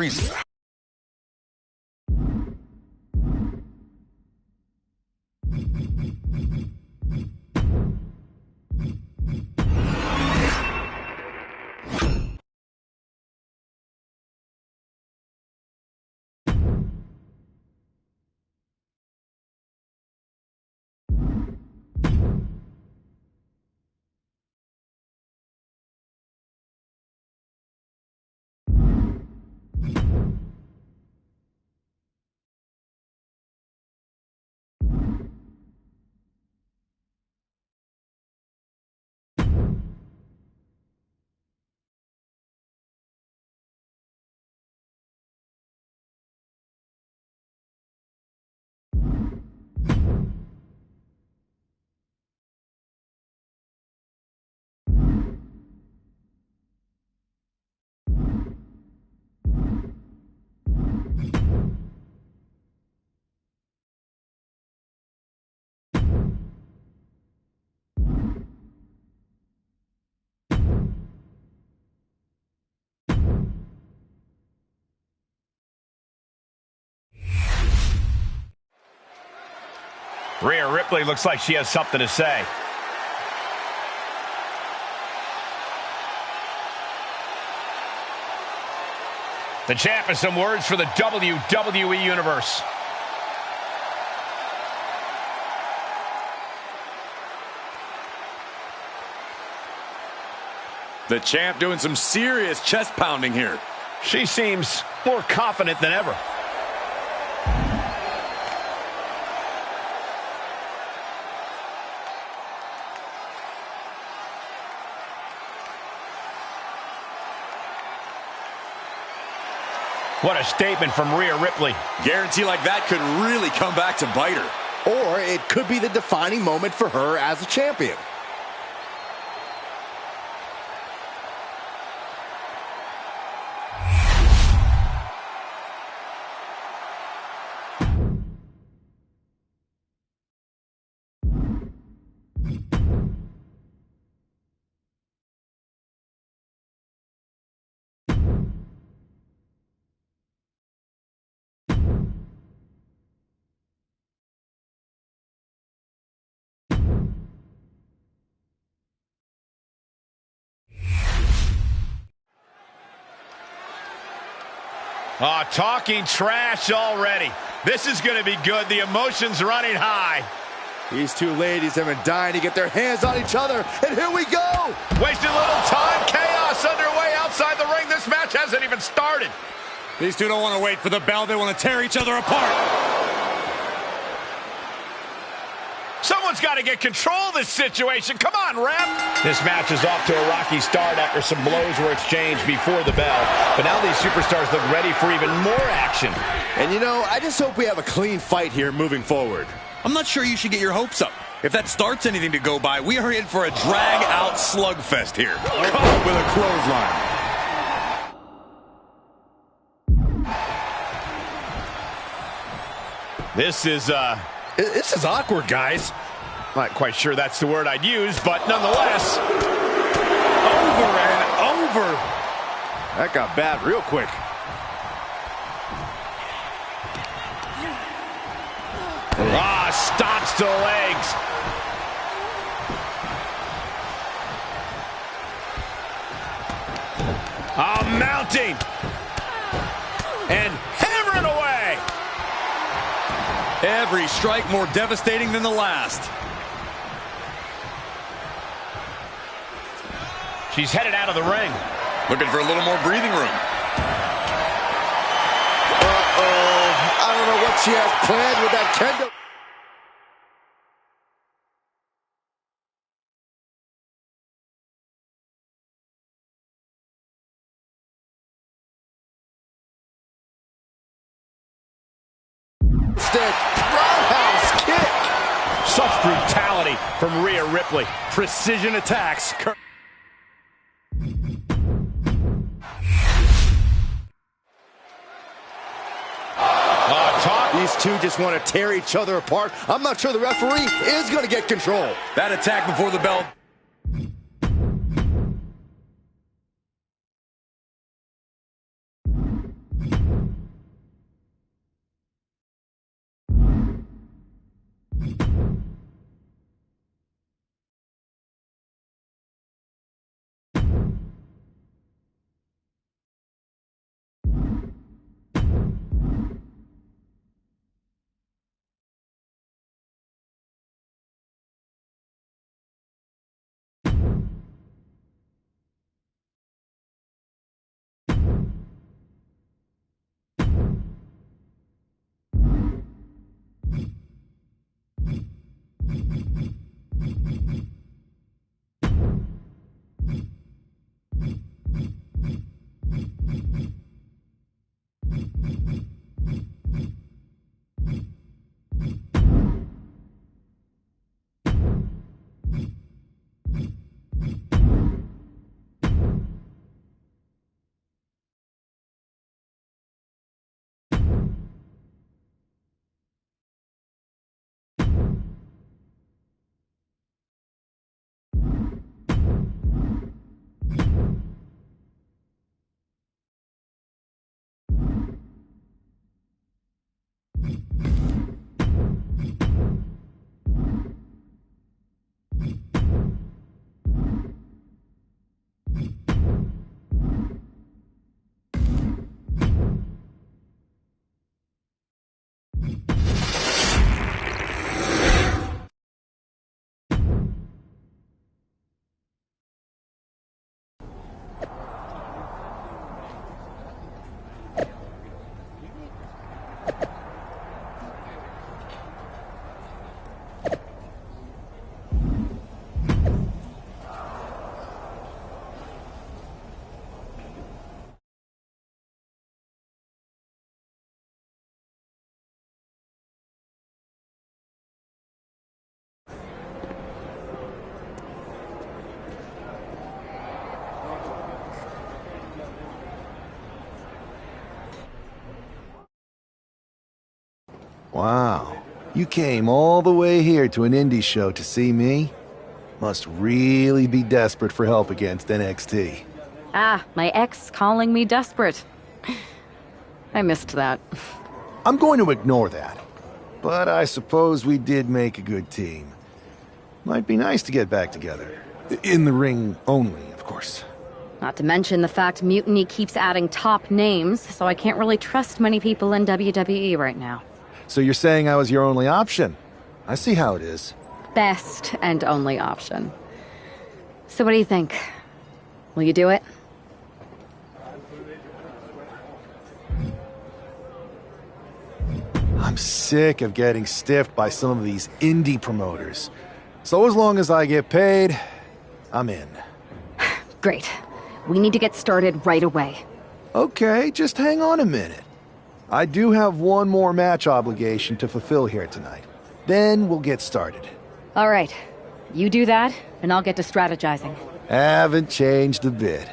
reason. Rhea Ripley looks like she has something to say. The champ has some words for the WWE Universe. The champ doing some serious chest pounding here. She seems more confident than ever. What a statement from Rhea Ripley. Guarantee like that could really come back to bite her. Or it could be the defining moment for her as a champion. Oh, talking trash already. This is going to be good. The emotion's running high. These two ladies have been dying to get their hands on each other, and here we go! Wasting little time. Chaos underway outside the ring. This match hasn't even started. These two don't want to wait for the bell. They want to tear each other apart. Someone's got to get control of this situation. Come on, ref. This match is off to a rocky start after some blows were exchanged before the bell. But now these superstars look ready for even more action. And you know, I just hope we have a clean fight here moving forward. I'm not sure you should get your hopes up. If that starts anything to go by, we are in for a drag-out slugfest here. Caught with a clothesline. This is awkward, guys. Not quite sure that's the word I'd use, but nonetheless. Over and over. That got bad real quick. Ah, stops to the legs. Ah, mounting. And hammering away. Every strike more devastating than the last. She's headed out of the ring. Looking for a little more breathing room. I don't know what she has planned with that kendo. Roundhouse kick. Such brutality from Rhea Ripley. Precision attacks. These two just want to tear each other apart. I'm not sure the referee is going to get control. That attack before the bell. Wow. You came all the way here to an indie show to see me? Must really be desperate for help against NXT. Ah, my ex calling me desperate. I missed that. I'm going to ignore that. But I suppose we did make a good team. Might be nice to get back together. In the ring only, of course. Not to mention the fact Mutiny keeps adding top names, so I can't really trust many people in WWE right now. So you're saying I was your only option? I see how it is. Best and only option. So what do you think? Will you do it? I'm sick of getting stiffed by some of these indie promoters. So as long as I get paid, I'm in. Great. We need to get started right away. Okay, just hang on a minute. I do have one more match obligation to fulfill here tonight. Then we'll get started. All right. You do that, and I'll get to strategizing. Haven't changed a bit.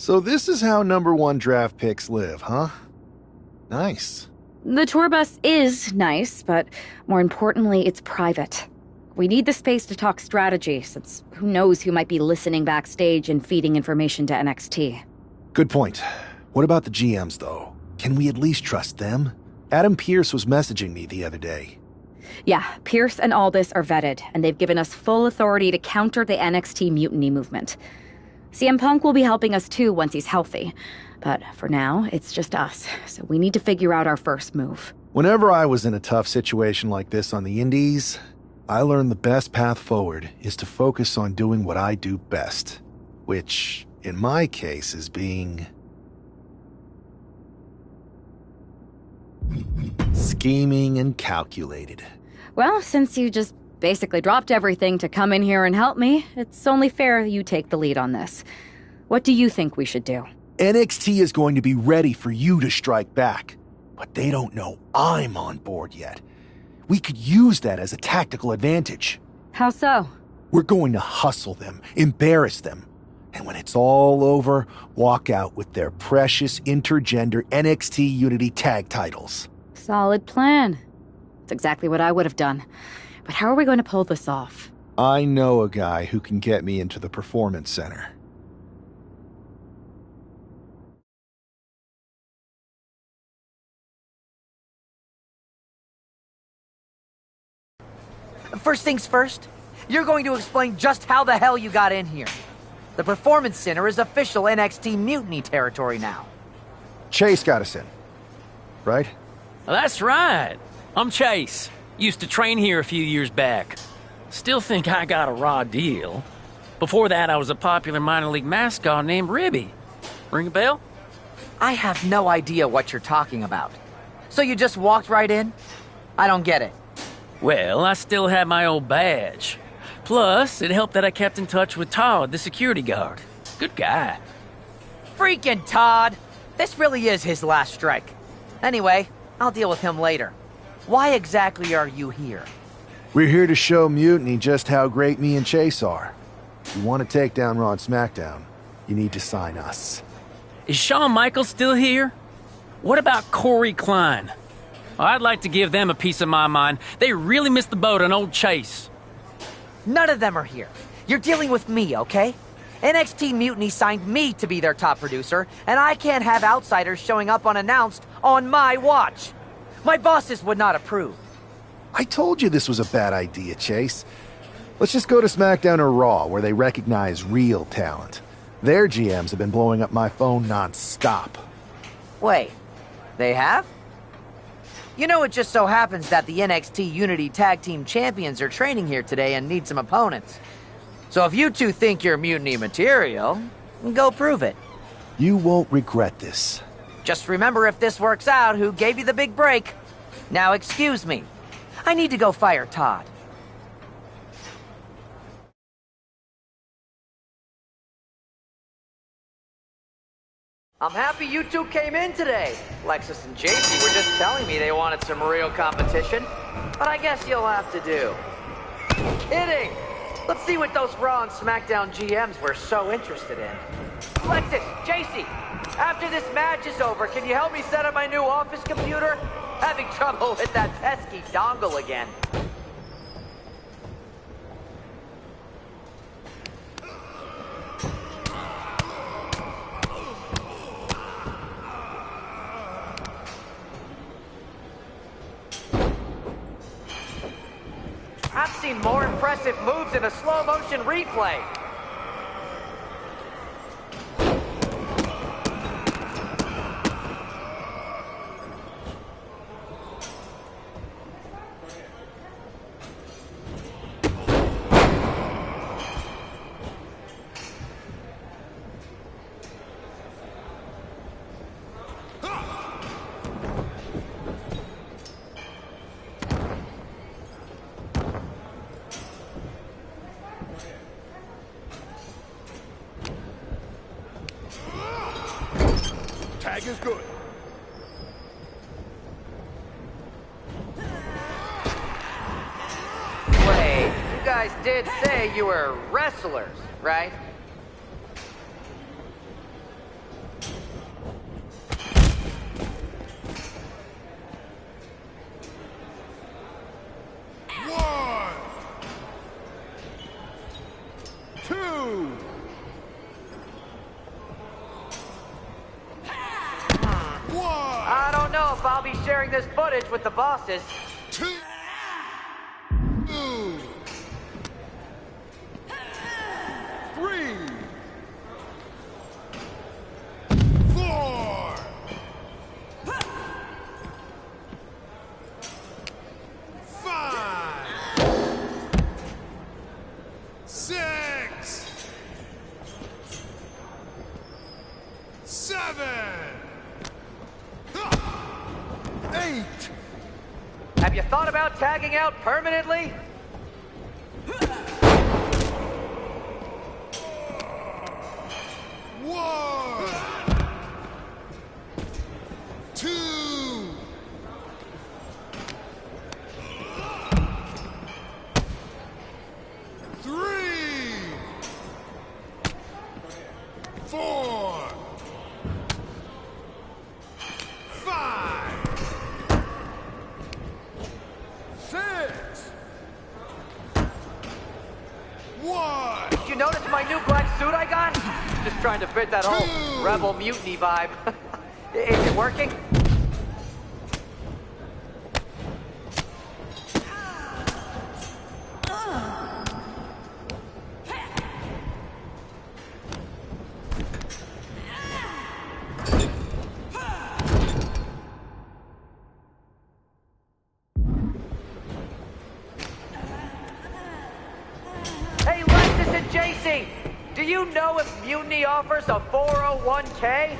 So this is how #1 draft picks live, huh? Nice. The tour bus is nice, but more importantly, it's private. We need the space to talk strategy, since who knows who might be listening backstage and feeding information to NXT. Good point. What about the GMs, though? Can we at least trust them? Adam Pearce was messaging me the other day. Yeah, Pierce and Aldis are vetted, and they've given us full authority to counter the NXT mutiny movement. CM Punk will be helping us too once he's healthy. But for now, it's just us, so we need to figure out our first move. Whenever I was in a tough situation like this on the Indies, I learned the best path forward is to focus on doing what I do best. Which, in my case, is being... scheming and calculated. Well, since you just basically dropped everything to come in here and help me, it's only fair you take the lead on this. What do you think we should do? NXT is going to be ready for you to strike back, but they don't know I'm on board yet. We could use that as a tactical advantage. How so? We're going to hustle them, embarrass them, and when it's all over, walk out with their precious intergender NXT Unity tag titles. Solid plan. It's exactly what I would have done. But how are we going to pull this off? I know a guy who can get me into the Performance Center. First things first, you're going to explain just how the hell you got in here. The Performance Center is official NXT Mutiny territory now. Chase got us in, right? That's right. I'm Chase. Used to train here a few years back. Still think I got a raw deal. Before that, I was a popular minor league mascot named Ribby. Ring a bell? I have no idea what you're talking about. So you just walked right in? I don't get it. Well, I still had my old badge. Plus, it helped that I kept in touch with Todd, the security guard. Good guy. Freaking Todd! This really is his last strike. Anyway, I'll deal with him later. Why exactly are you here? We're here to show Mutiny just how great me and Chase are. If you want to take down Raw and SmackDown, you need to sign us. Is Shawn Michaels still here? What about Corey Klein? I'd like to give them a piece of my mind. They really missed the boat on old Chase. None of them are here. You're dealing with me, okay? NXT Mutiny signed me to be their top producer, and I can't have outsiders showing up unannounced on my watch. My bosses would not approve. I told you this was a bad idea, Chase. Let's just go to SmackDown or Raw, where they recognize real talent. Their GMs have been blowing up my phone non-stop. Wait, they have? You know, it just so happens that the NXT Unity Tag Team Champions are training here today and need some opponents. So if you two think you're Mutiny material, go prove it. You won't regret this. Just remember, if this works out, who gave you the big break. Now excuse me. I need to go fire Todd. I'm happy you two came in today. Lexus and JC were just telling me they wanted some real competition, but I guess you'll have to do. Kidding! Let's see what those Raw and SmackDown GMs were so interested in. Lexus, JC, after this match is over, can you help me set up my new office computer? Having trouble with that pesky dongle again. I've seen more impressive moves in a slow-motion replay. Tag is good. Wait, you guys did say you were wrestlers, right? One. Two. I don't know if I'll be sharing this footage with the bosses. Two. Three. Four. Five. Six. Seven. 8. Have you thought about tagging out permanently? One. Two. Three. Four. Five. 6. 1. Did you notice my new black suit I got? Just trying to fit that whole Two. rebel mutiny vibe. Is it working? offers a 401k?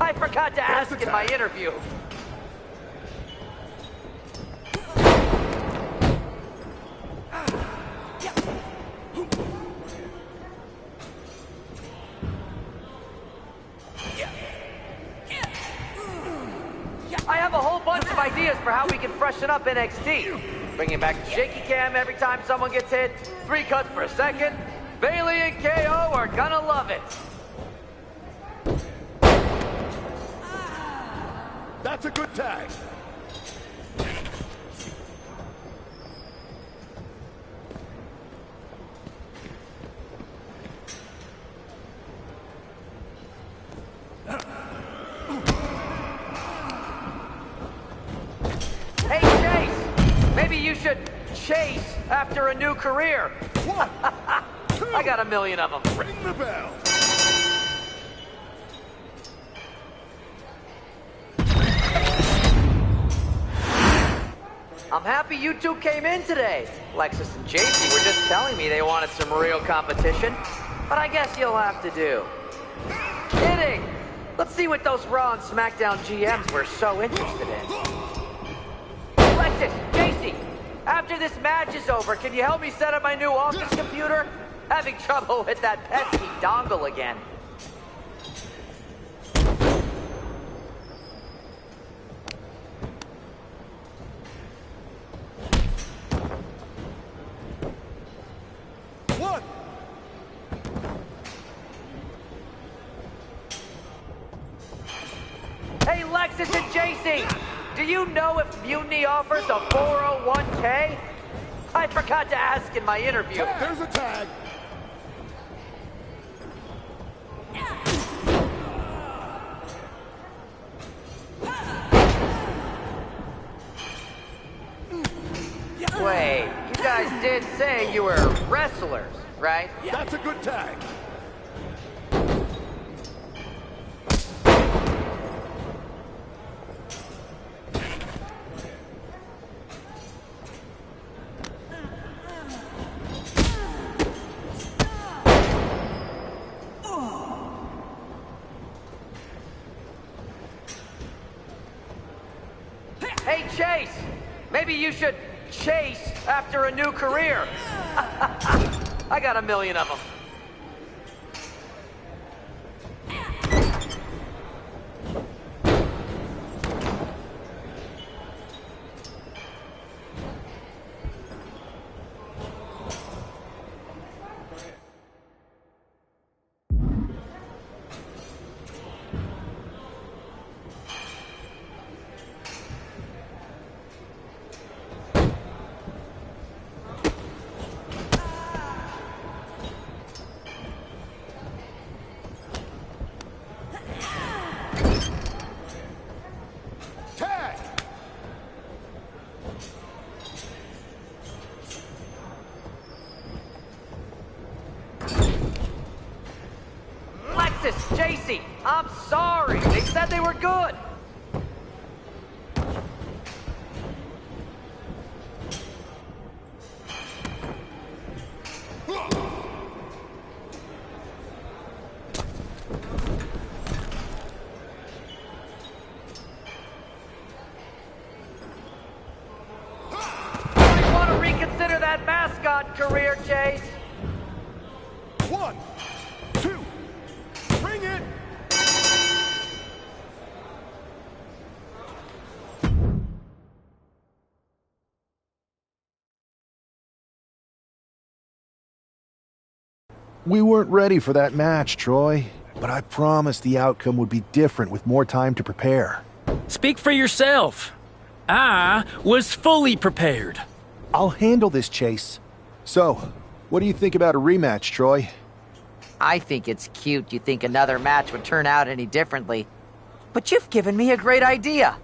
I forgot to ask in my interview. I have a whole bunch of ideas for how we can freshen up NXT. Bringing back the shaky cam every time someone gets hit, 3 cuts per second. Bailey and KO are gonna love it. That's a good tag. Hey, Chase! Maybe you should chase after a new career. 1, 2. I got a million of them. Ring the bell. I'm happy you two came in today. Lexus and JC were just telling me they wanted some real competition, but I guess you'll have to do. Kidding! Let's see what those Raw and SmackDown GMs were so interested in. Lexus, JC, after this match is over, can you help me set up my new office computer? Having trouble with that pesky dongle again. Hey, Lexus and JC, do you know if Mutiny offers a 401k? I forgot to ask in my interview. There's a tag. Wait, you guys did say you were wrestlers, right? That's a good tag. Hey, Chase! Maybe you should chase after a new career. I got a million of them. JC, I'm sorry. They said they were good. You want to reconsider that mascot career, Chase? 1, 2. Bring it! We weren't ready for that match, Troy, but I promised the outcome would be different with more time to prepare. Speak for yourself. I was fully prepared. I'll handle this, Chase. So, what do you think about a rematch, Troy? I think it's cute you think another match would turn out any differently. But you've given me a great idea.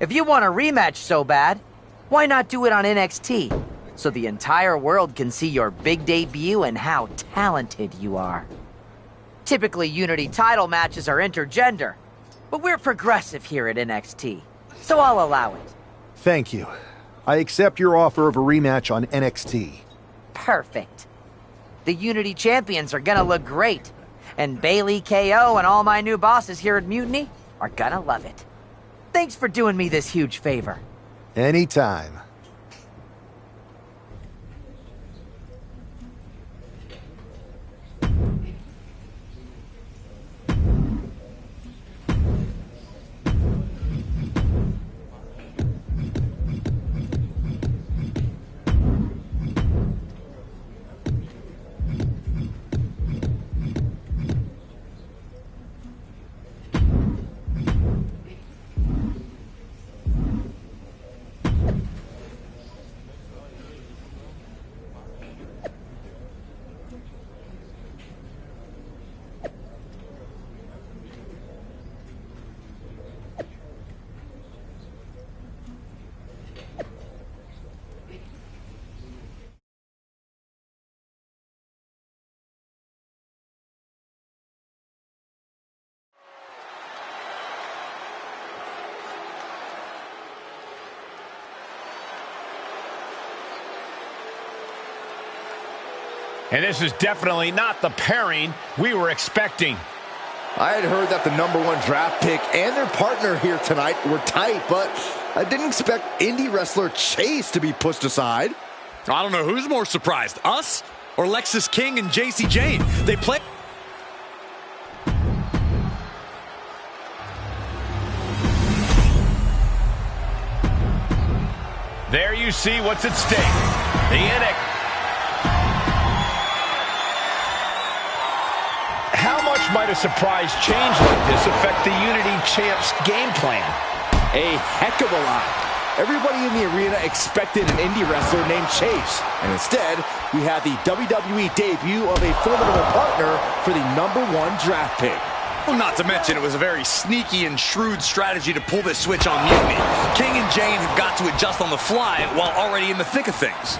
If you want a rematch so bad, why not do it on NXT? So the entire world can see your big debut and how talented you are. Typically, Unity title matches are intergender, but we're progressive here at NXT, so I'll allow it. Thank you. I accept your offer of a rematch on NXT. Perfect. The Unity champions are gonna look great, And Bailey, KO, and all my new bosses here at Mutiny are gonna love it. Thanks for doing me this huge favor. Anytime. And this is definitely not the pairing we were expecting. I had heard that the #1 draft pick and their partner here tonight were tight, but I didn't expect indie wrestler Chase to be pushed aside. I don't know who's more surprised, us or Lexis King and JC Jane. They play. There you see what's at stake. The NXT. How much might a surprise change like this affect the Unity Champs game plan? A heck of a lot. Everybody in the arena expected an indie wrestler named Chase, and instead, we had the WWE debut of a formidable partner for the #1 draft pick. Well, not to mention, it was a very sneaky and shrewd strategy to pull this switch on Mutiny. King and Jane have got to adjust on the fly while already in the thick of things.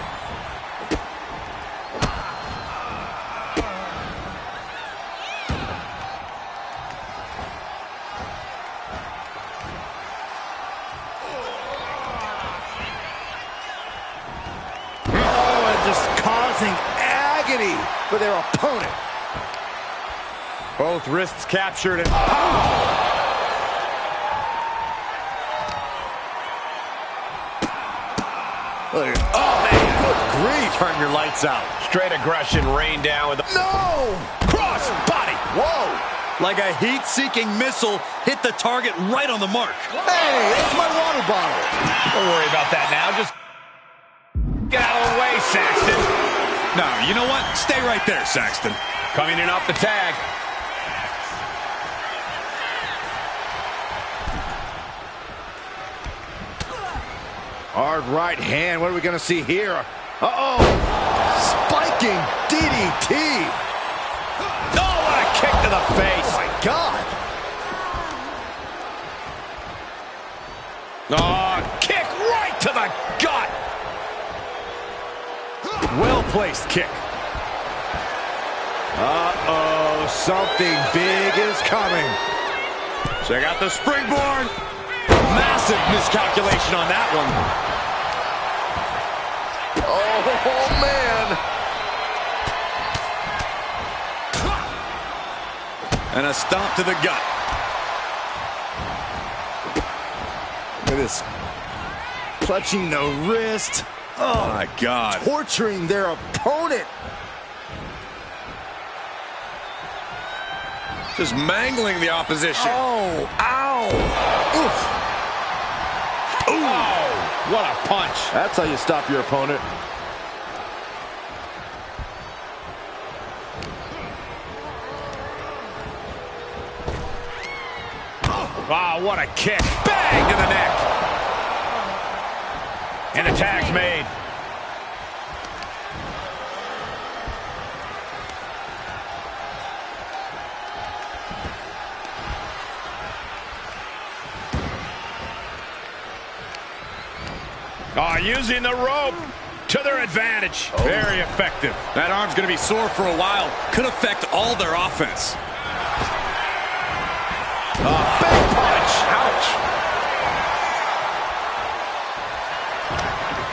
Agony for their opponent. Both wrists captured and Oh, man, good grief. turn your lights out. Straight aggression rained down with No! cross body. Whoa! Like a heat-seeking missile, hit the target right on the mark. Hey, it's my water bottle. Don't worry about that now. Just get out of the way, Saxton. No, you know what? Stay right there, Saxton. Coming in off the tag. Hard right hand. What are we going to see here? Uh-oh. Spiking DDT. Oh, what a kick to the face. Oh, my God. Oh, kick right to the gut. Well-placed kick. Uh-oh. Something big is coming. Check out the springboard. Massive miscalculation on that one. Oh, man. And a stomp to the gut. Look at this. Clutching the wrist. Oh, my God. Torturing their opponent. Just mangling the opposition. Oh, ow. Oof. Oh, what a punch. That's how you stop your opponent. Wow, what a kick. Bang to the neck. And the tag's made. Oh, using the rope to their advantage. Oh. Very effective. That arm's going to be sore for a while. Could affect all their offense. Big punch. Ouch.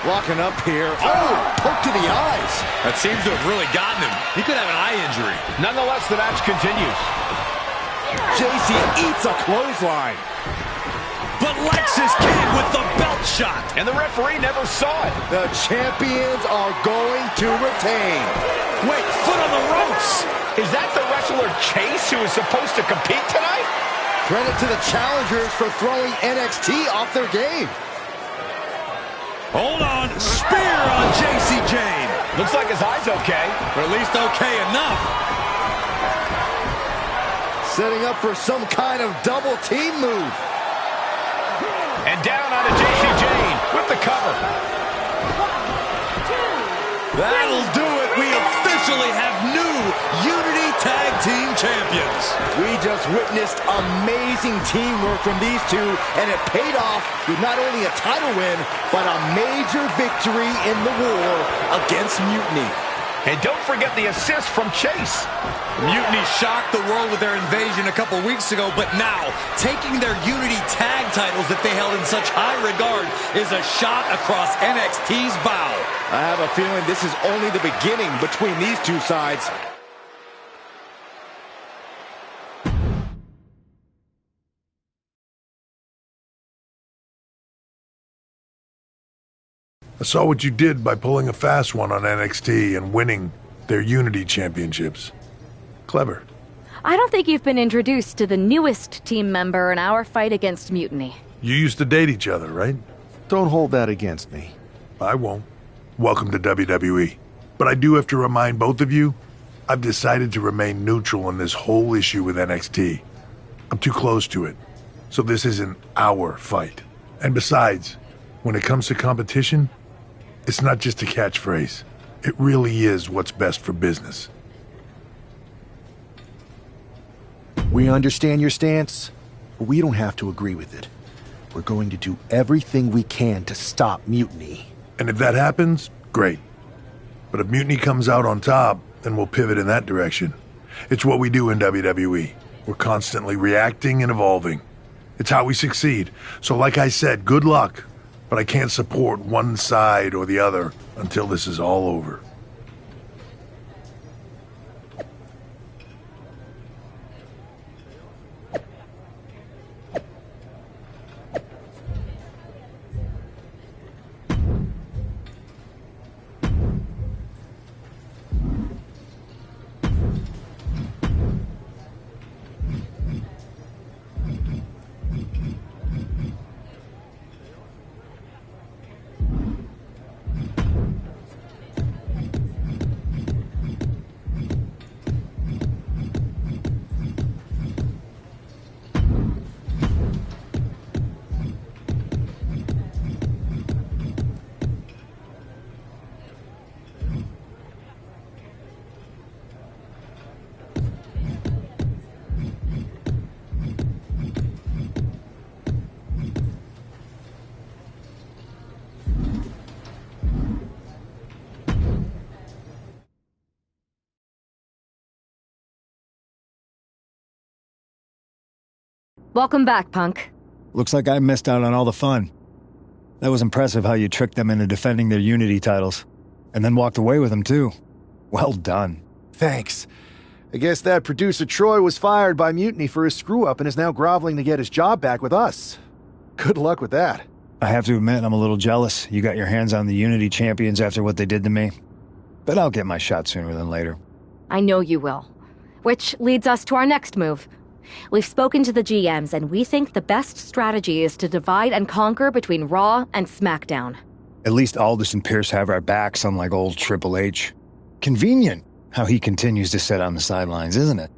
Locking up here. Oh, poke to the eyes. That seems to have really gotten him. He could have an eye injury. Nonetheless, the match continues. JC eats a clothesline. But Lexus King with the belt shot. And the referee never saw it. The champions are going to retain. Wait, foot on the ropes. Is that the wrestler Chase who is supposed to compete tonight? Credit to the challengers for throwing NXT off their game. Hold on. Spear on JC Jane. Looks like his eye's okay. Or at least okay enough. Setting up for some kind of double team move. And down onto JC Jane with the cover. That'll do it. We officially have new Unity Tag Team Champions. We just witnessed amazing teamwork from these two, and it paid off with not only a title win, but a major victory in the war against Mutiny. And don't forget the assist from Chase. Mutiny shocked the world with their invasion a couple weeks ago, but now, taking their Unity Tag titles that they held in such high regard is a shot across NXT's bow. I have a feeling this is only the beginning between these two sides. I saw what you did by pulling a fast one on NXT and winning their Unity Championships. Clever. I don't think you've been introduced to the newest team member in our fight against Mutiny. You used to date each other, right? Don't hold that against me. I won't. Welcome to WWE. But I do have to remind both of you, I've decided to remain neutral in this whole issue with NXT. I'm too close to it. So this isn't our fight. And besides, when it comes to competition, it's not just a catchphrase. It really is what's best for business. We understand your stance, but we don't have to agree with it. We're going to do everything we can to stop Mutiny. And if that happens, great. But if Mutiny comes out on top, then we'll pivot in that direction. It's what we do in WWE. We're constantly reacting and evolving. It's how we succeed. So like I said, good luck. But I can't support one side or the other until this is all over. Welcome back, Punk. Looks like I missed out on all the fun. That was impressive how you tricked them into defending their Unity titles. And then walked away with them, too. Well done. Thanks. I guess that producer Troy was fired by Mutiny for his screw-up and is now groveling to get his job back with us. Good luck with that. I have to admit, I'm a little jealous. You got your hands on the Unity champions after what they did to me. But I'll get my shot sooner than later. I know you will. Which leads us to our next move. We've spoken to the GMs, and we think the best strategy is to divide and conquer between Raw and SmackDown. At least Aldous and Pierce have our backs, unlike old Triple H. Convenient how he continues to sit on the sidelines, isn't it?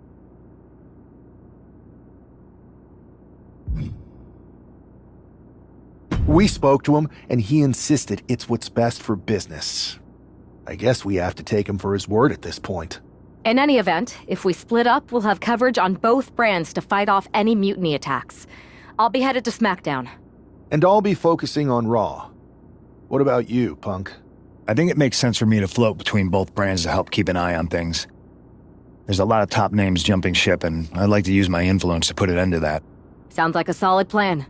We spoke to him, and he insisted it's what's best for business. I guess we have to take him for his word at this point. In any event, if we split up, we'll have coverage on both brands to fight off any Mutiny attacks. I'll be headed to SmackDown. And I'll be focusing on Raw. What about you, Punk? I think it makes sense for me to float between both brands to help keep an eye on things. There's a lot of top names jumping ship, and I'd like to use my influence to put an end to that. Sounds like a solid plan.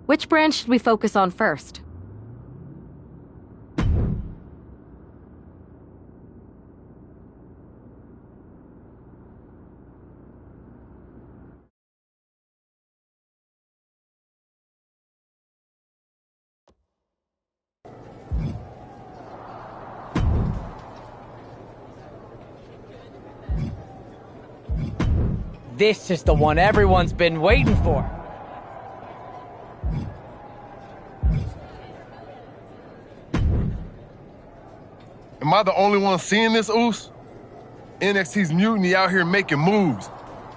Which brand should we focus on first? This is the one everyone's been waiting for. Am I the only one seeing this, Oos? NXT's mutiny out here making moves,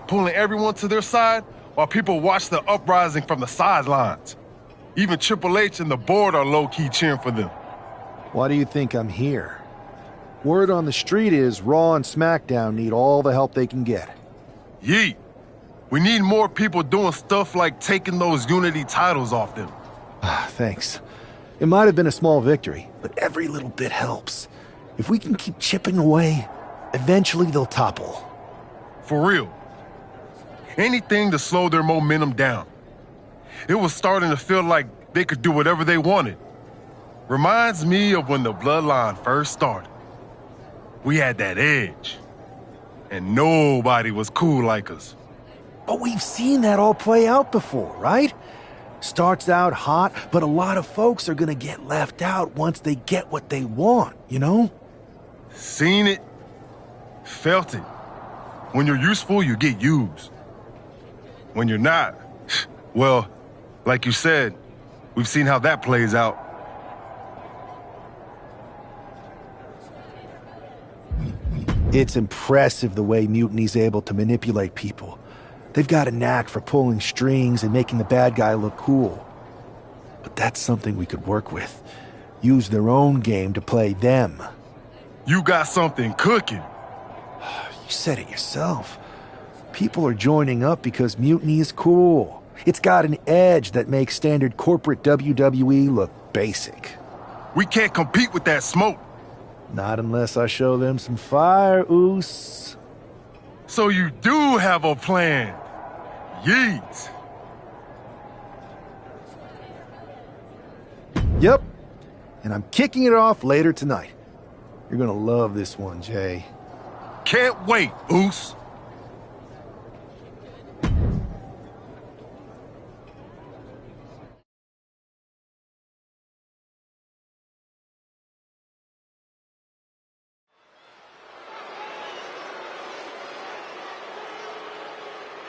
pulling everyone to their side while people watch the uprising from the sidelines. Even Triple H and the board are low-key cheering for them. Why do you think I'm here? Word on the street is Raw and SmackDown need all the help they can get. Yeet. We need more people doing stuff like taking those Unity titles off them. Thanks. It might have been a small victory, but every little bit helps. If we can keep chipping away, eventually they'll topple. For real. Anything to slow their momentum down. It was starting to feel like they could do whatever they wanted. Reminds me of when the Bloodline first started. We had that edge. And nobody was cool like us. But we've seen that all play out before, right? Starts out hot, but a lot of folks are gonna get left out once they get what they want, you know? Seen it. Felt it. When you're useful, you get used. When you're not, well, like you said, we've seen how that plays out. It's impressive the way Mutiny's able to manipulate people. They've got a knack for pulling strings and making the bad guy look cool. But that's something we could work with. Use their own game to play them. You got something cooking. You said it yourself. People are joining up because Mutiny is cool. It's got an edge that makes standard corporate WWE look basic. We can't compete with that smoke. Not unless I show them some fire, Oos. So you do have a plan. Yeet. Yep. And I'm kicking it off later tonight. You're gonna love this one, Jay. Can't wait, Oos.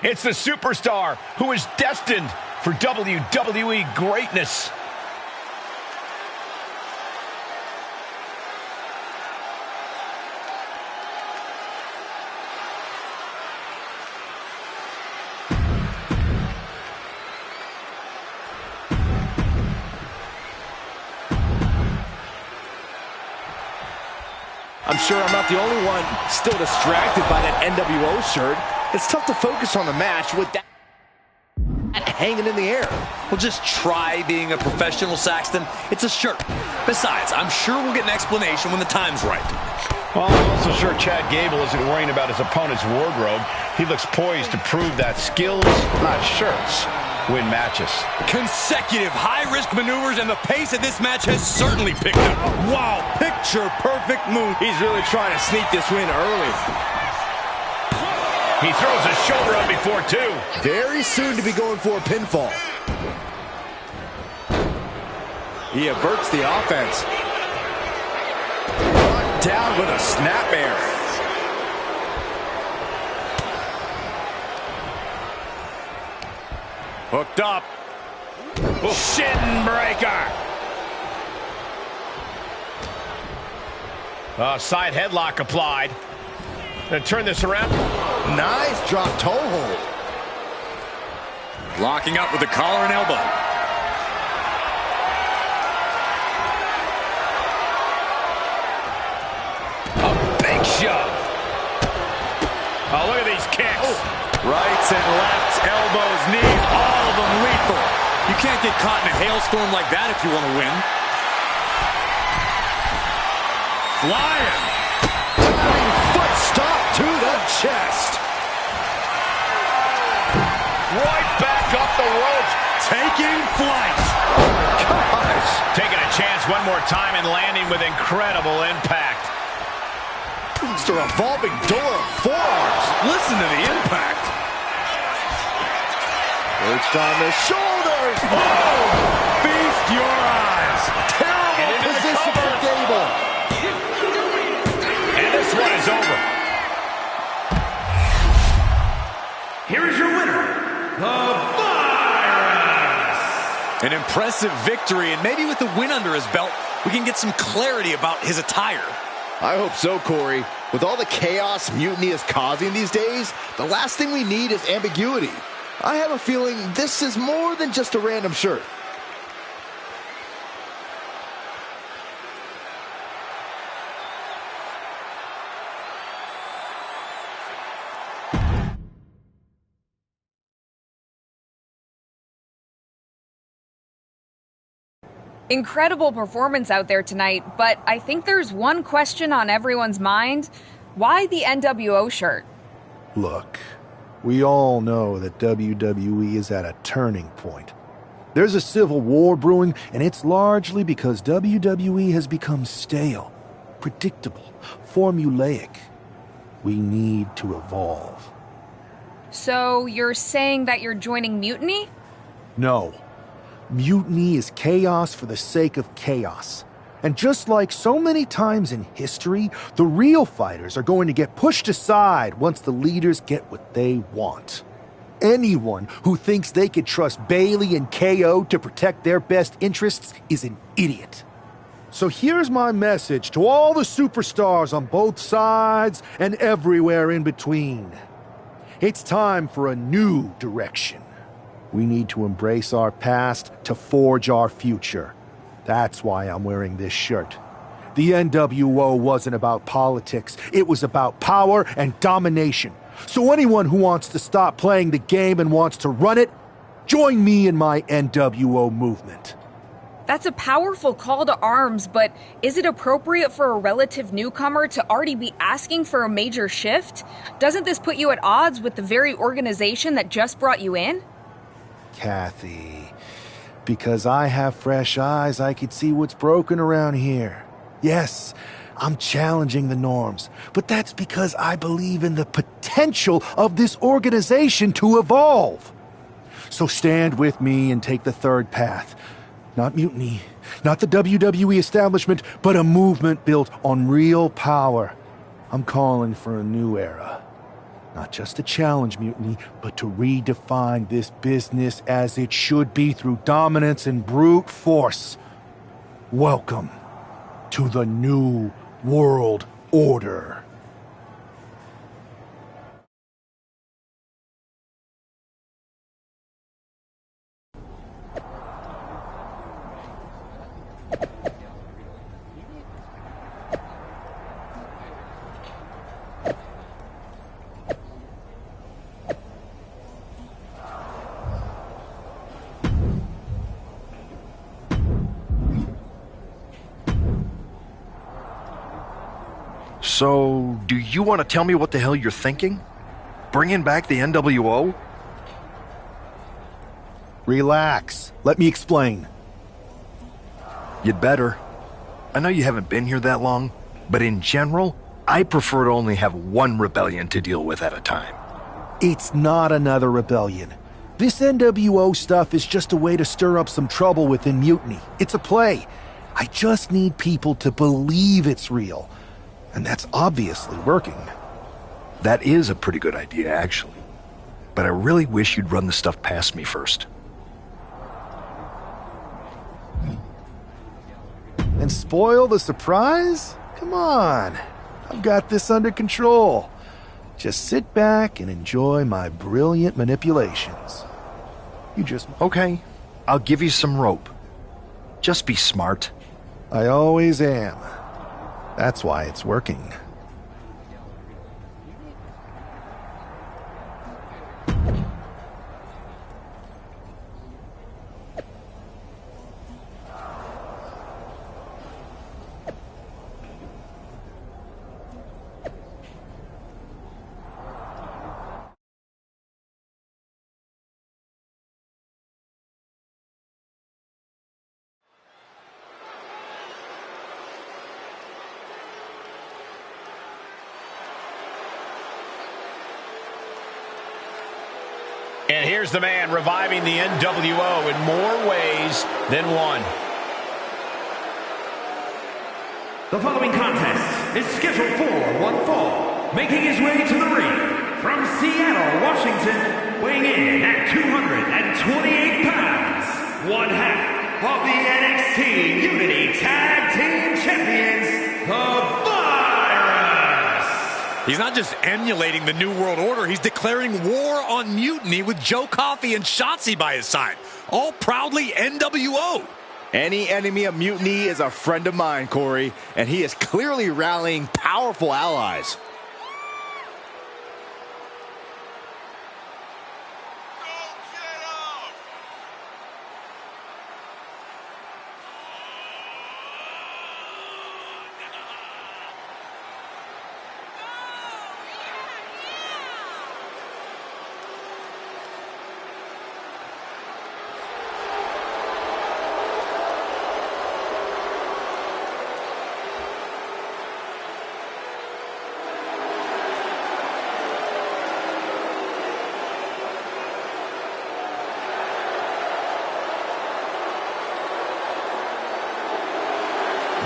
It's the superstar who is destined for WWE greatness. I'm sure I'm not the only one still distracted by that NWO shirt. It's tough to focus on the match with that hanging in the air. Well, just try being a professional, Saxton. It's a shirt. Besides, I'm sure we'll get an explanation when the time's right. Well, I'm also sure Chad Gable isn't worrying about his opponent's wardrobe. He looks poised to prove that skills, not shirts, win matches. Consecutive high-risk maneuvers, and the pace of this match has certainly picked up. Wow, picture-perfect move. He's really trying to sneak this win early. He throws his shoulder up before two. Very soon to be going for a pinfall. He averts the offense. Brought down with a snapmare. Hooked up. Shin breaker. Side headlock applied. Gonna turn this around. Nice drop toe hold. Locking up with the collar and elbow. A big shove. Oh, look at these kicks. Rights and lefts, elbows, knees, all of them lethal. You can't get caught in a hailstorm like that if you want to win. Flying. Foot stop to the chest. Right back up the ropes. Taking flight. Gosh. Taking a chance one more time and landing with incredible impact. It's a revolving door of forearms. Listen to the impact. Perched on the shoulders. Oh! Feast your eyes. Terrible position for Gable. And this one is over. here is your winner, the Virus! An impressive victory, and maybe with the win under his belt, we can get some clarity about his attire. I hope so, Corey. With all the chaos Mutiny is causing these days, the last thing we need is ambiguity. I have a feeling this is more than just a random shirt. Incredible performance out there tonight, but I think there's one question on everyone's mind. Why the NWO shirt? Look, we all know that WWE is at a turning point. There's a civil war brewing, and it's largely because WWE has become stale, predictable, formulaic. We need to evolve. So you're saying that you're joining Mutiny? No. Mutiny is chaos for the sake of chaos. And just like so many times in history, the real fighters are going to get pushed aside once the leaders get what they want. Anyone who thinks they could trust Bailey and KO to protect their best interests is an idiot. So here's my message to all the superstars on both sides and everywhere in between. It's time for a new direction. We need to embrace our past to forge our future. That's why I'm wearing this shirt. The NWO wasn't about politics. It was about power and domination. So anyone who wants to stop playing the game and wants to run it, join me in my NWO movement. That's a powerful call to arms, but is it appropriate for a relative newcomer to already be asking for a major shift? Doesn't this put you at odds with the very organization that just brought you in? Kathy, because I have fresh eyes, I could see what's broken around here. Yes, I'm challenging the norms, but that's because I believe in the potential of this organization to evolve. So stand with me and take the third path. Not mutiny, not the WWE establishment, but a movement built on real power. I'm calling for a new era. Not just to challenge mutiny, but to redefine this business as it should be through dominance and brute force. Welcome to the New World Order. So, do you want to tell me what the hell you're thinking? Bringing back the NWO? Relax. Let me explain. You'd better. I know you haven't been here that long, but in general, I prefer to only have one rebellion to deal with at a time. It's not another rebellion. This NWO stuff is just a way to stir up some trouble within Mutiny. It's a play. I just need people to believe it's real. And that's obviously working. That is a pretty good idea, actually. But I really wish you'd run the stuff past me first. And spoil the surprise? Come on. I've got this under control. Just sit back and enjoy my brilliant manipulations. You just... Okay, I'll give you some rope. Just be smart. I always am. That's why it's working. And here's the man reviving the NWO in more ways than one. The following contest is scheduled for one fall. Making his way to the ring from Seattle, Washington, weighing in at 228 pounds, one half of the NXT Unity Tag Team Champions, the Virus. He's not just emulating the New World Order, he's declaring war on Mutiny with Joe Coffey and Shotzi by his side, all proudly NWO. Any enemy of Mutiny is a friend of mine, Corey, and he is clearly rallying powerful allies.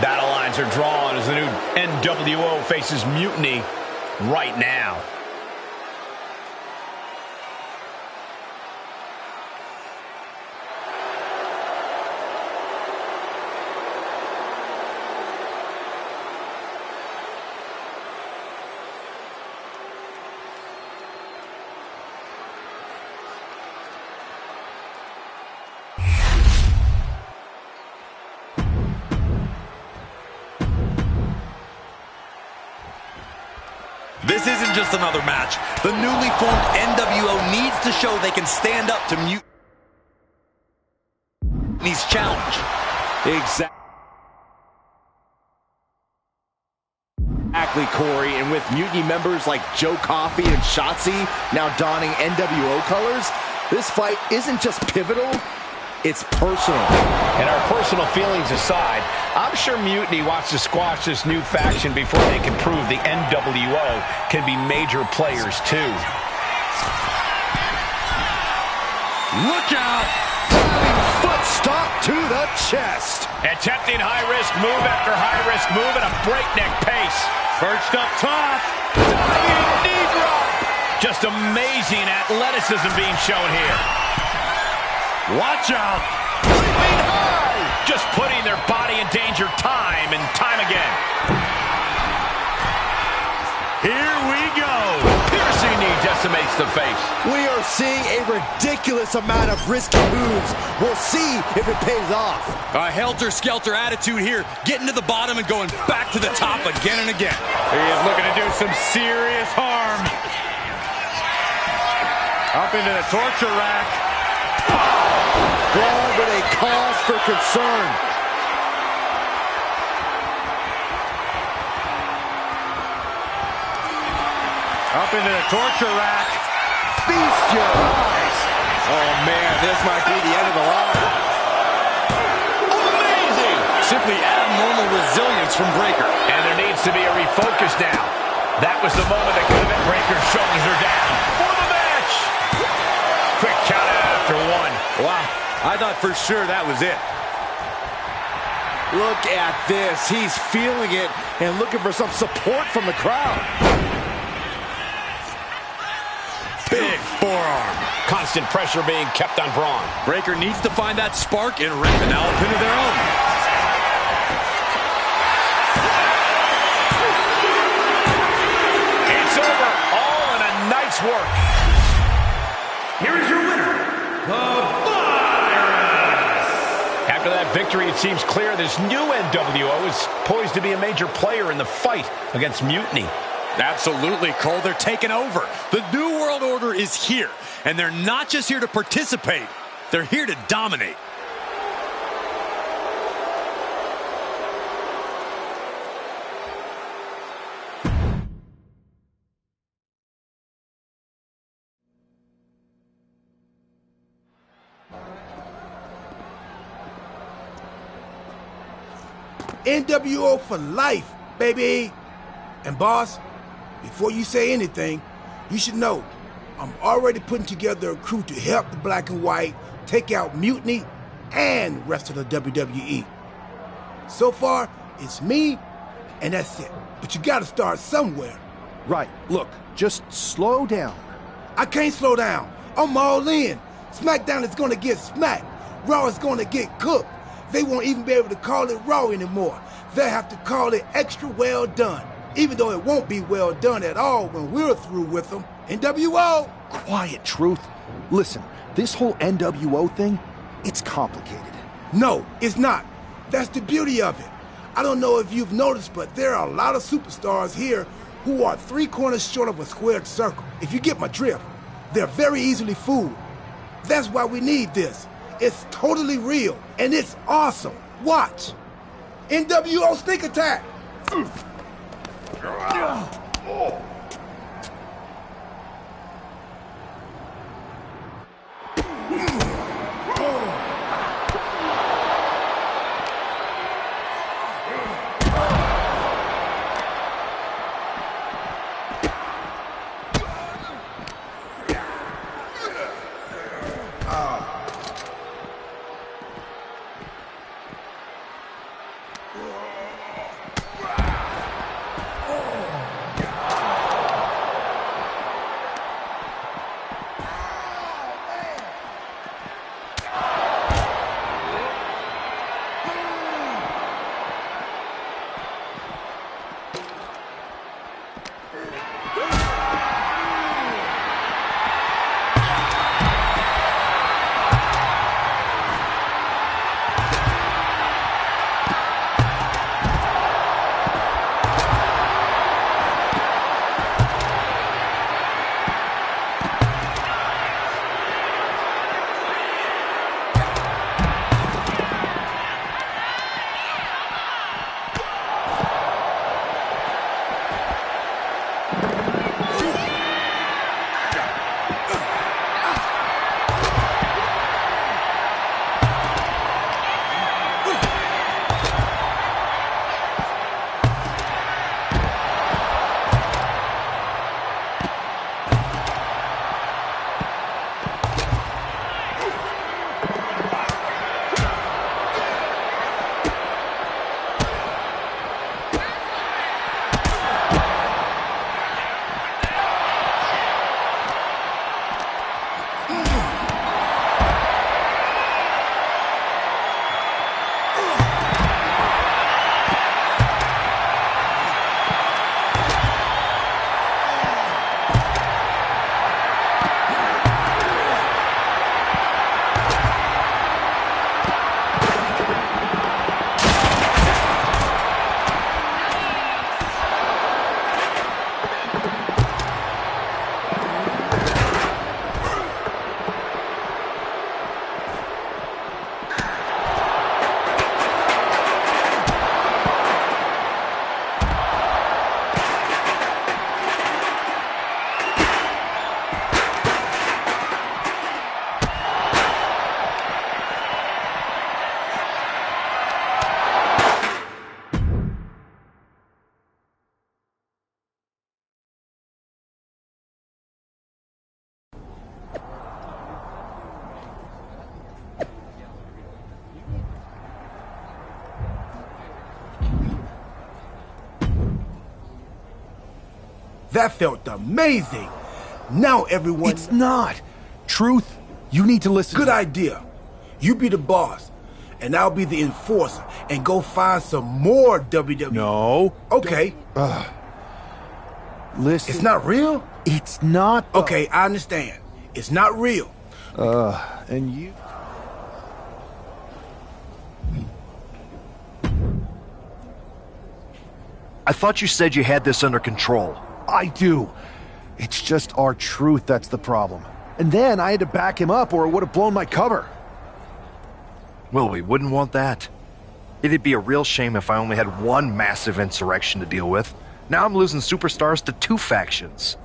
Battle lines are drawn as the new NWO faces Mutiny right now. This isn't just another match. The newly formed NWO needs to show they can stand up to Mutiny's challenge. Exactly, Corey. And with Mutiny members like Joe Coffey and Shotzi now donning NWO colors, this fight isn't just pivotal, it's personal. And our personal feelings aside, I'm sure Mutiny wants to squash this new faction before they can prove the NWO can be major players too. Look out! Foot stomp to the chest. Attempting high-risk move after high-risk move at a breakneck pace. Perched up top. Diving knee drop. Just amazing athleticism being shown here. Watch out! Leaping high! Just putting their body in danger time and time again. Here we go! Piercing knee decimates the face. We are seeing a ridiculous amount of risky moves. We'll see if it pays off. A helter-skelter attitude here, getting to the bottom and going back to the top again and again. He is looking to do some serious harm. Up into the torture rack. Brawl with a cause for concern. Up into the torture rack. Feast your eyes. Oh man, this might be the end of the line. Amazing! Simply abnormal resilience from Breaker. And there needs to be a refocus now. That was the moment that could have been Breaker's shoulders are down for the match. Quick count out after one. Wow, I thought for sure that was it. Look at this. He's feeling it and looking for some support from the crowd. Big forearm. Constant pressure being kept on Braun. Breaker needs to find that spark and rip an elephant of their own. It's over. All in a night's work. Here is your winner, the Virus. After that victory, it seems clear this new NWO is poised to be a major player in the fight against Mutiny. Absolutely, Cole. They're taking over. The New World Order is here, and they're not just here to participate. They're here to dominate. NWO for life, baby. And boss, before you say anything, you should know I'm already putting together a crew to help the Black and White take out Mutiny and the rest of the WWE. So far, it's me, and that's it. But you gotta start somewhere. Right, look, just slow down. I can't slow down. I'm all in. SmackDown is gonna get smacked. Raw is gonna get cooked. They won't even be able to call it Raw anymore. They'll have to call it extra well done. Even though it won't be well done at all when we're through with them. NWO! Quiet, Truth. Listen, this whole NWO thing, it's complicated. No, it's not. That's the beauty of it. I don't know if you've noticed, but there are a lot of superstars here who are 3 corners short of a squared circle. If you get my drift, they're very easily fooled. That's why we need this. It's totally real, and it's awesome. Watch. NWO Sneak Attack! That felt amazing. Now everyone... It's not. Truth, you need to listen. Good idea. You be the boss, and I'll be the enforcer, and go find some more WWE. No. Okay. Listen. It's not real? It's not. Okay, I understand. It's not real. And you... I thought you said you had this under control. I do. It's just our Truth that's the problem. And then I had to back him up or it would have blown my cover. Well, we wouldn't want that. It'd be a real shame if I only had one massive insurrection to deal with. Now I'm losing superstars to 2 factions.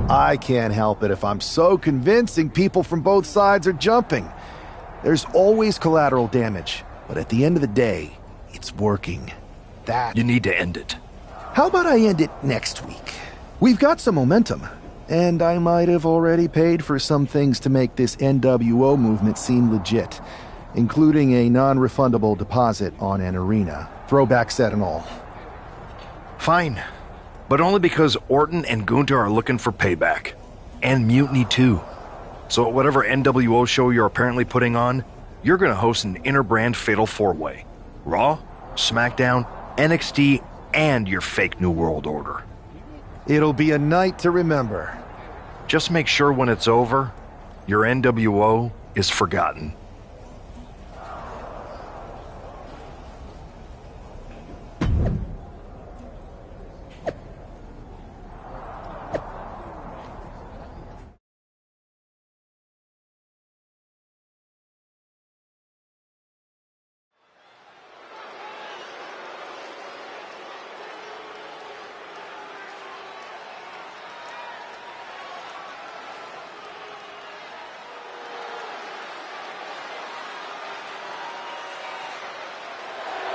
I can't help it if I'm so convincing people from both sides are jumping. There's always collateral damage, but at the end of the day, it's working. You need to end it. How about I end it next week? We've got some momentum, and I might have already paid for some things to make this NWO movement seem legit, including a non-refundable deposit on an arena, throwback set and all. Fine. But only because Orton and Gunther are looking for payback. And Mutiny too. So at whatever NWO show you're apparently putting on, you're gonna host an inter-brand fatal four-way. Raw, SmackDown, NXT, and your fake New World Order. It'll be a night to remember. Just make sure when it's over, your NWO is forgotten.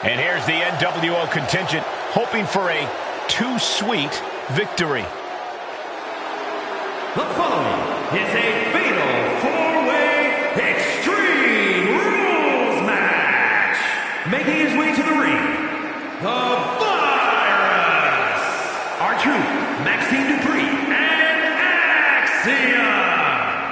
And here's the NWO contingent, hoping for a too-sweet victory. The following is a fatal four-way Extreme Rules match. Making his way to the ring, the Virus, R-Truth, Maxine Dupree, and Axiom.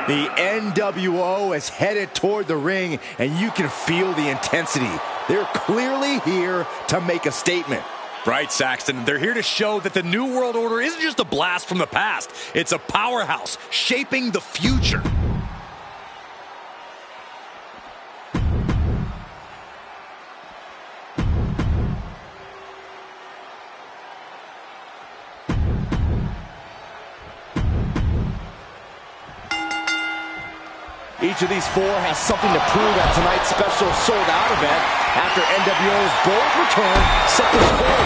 The NWO is headed toward the ring, and you can feel the intensity. They're clearly here to make a statement. Right, Saxton. They're here to show that the New World Order isn't just a blast from the past. It's a powerhouse shaping the future. Each of these four has something to prove at tonight's special sold-out event after NWO's bold return set the score.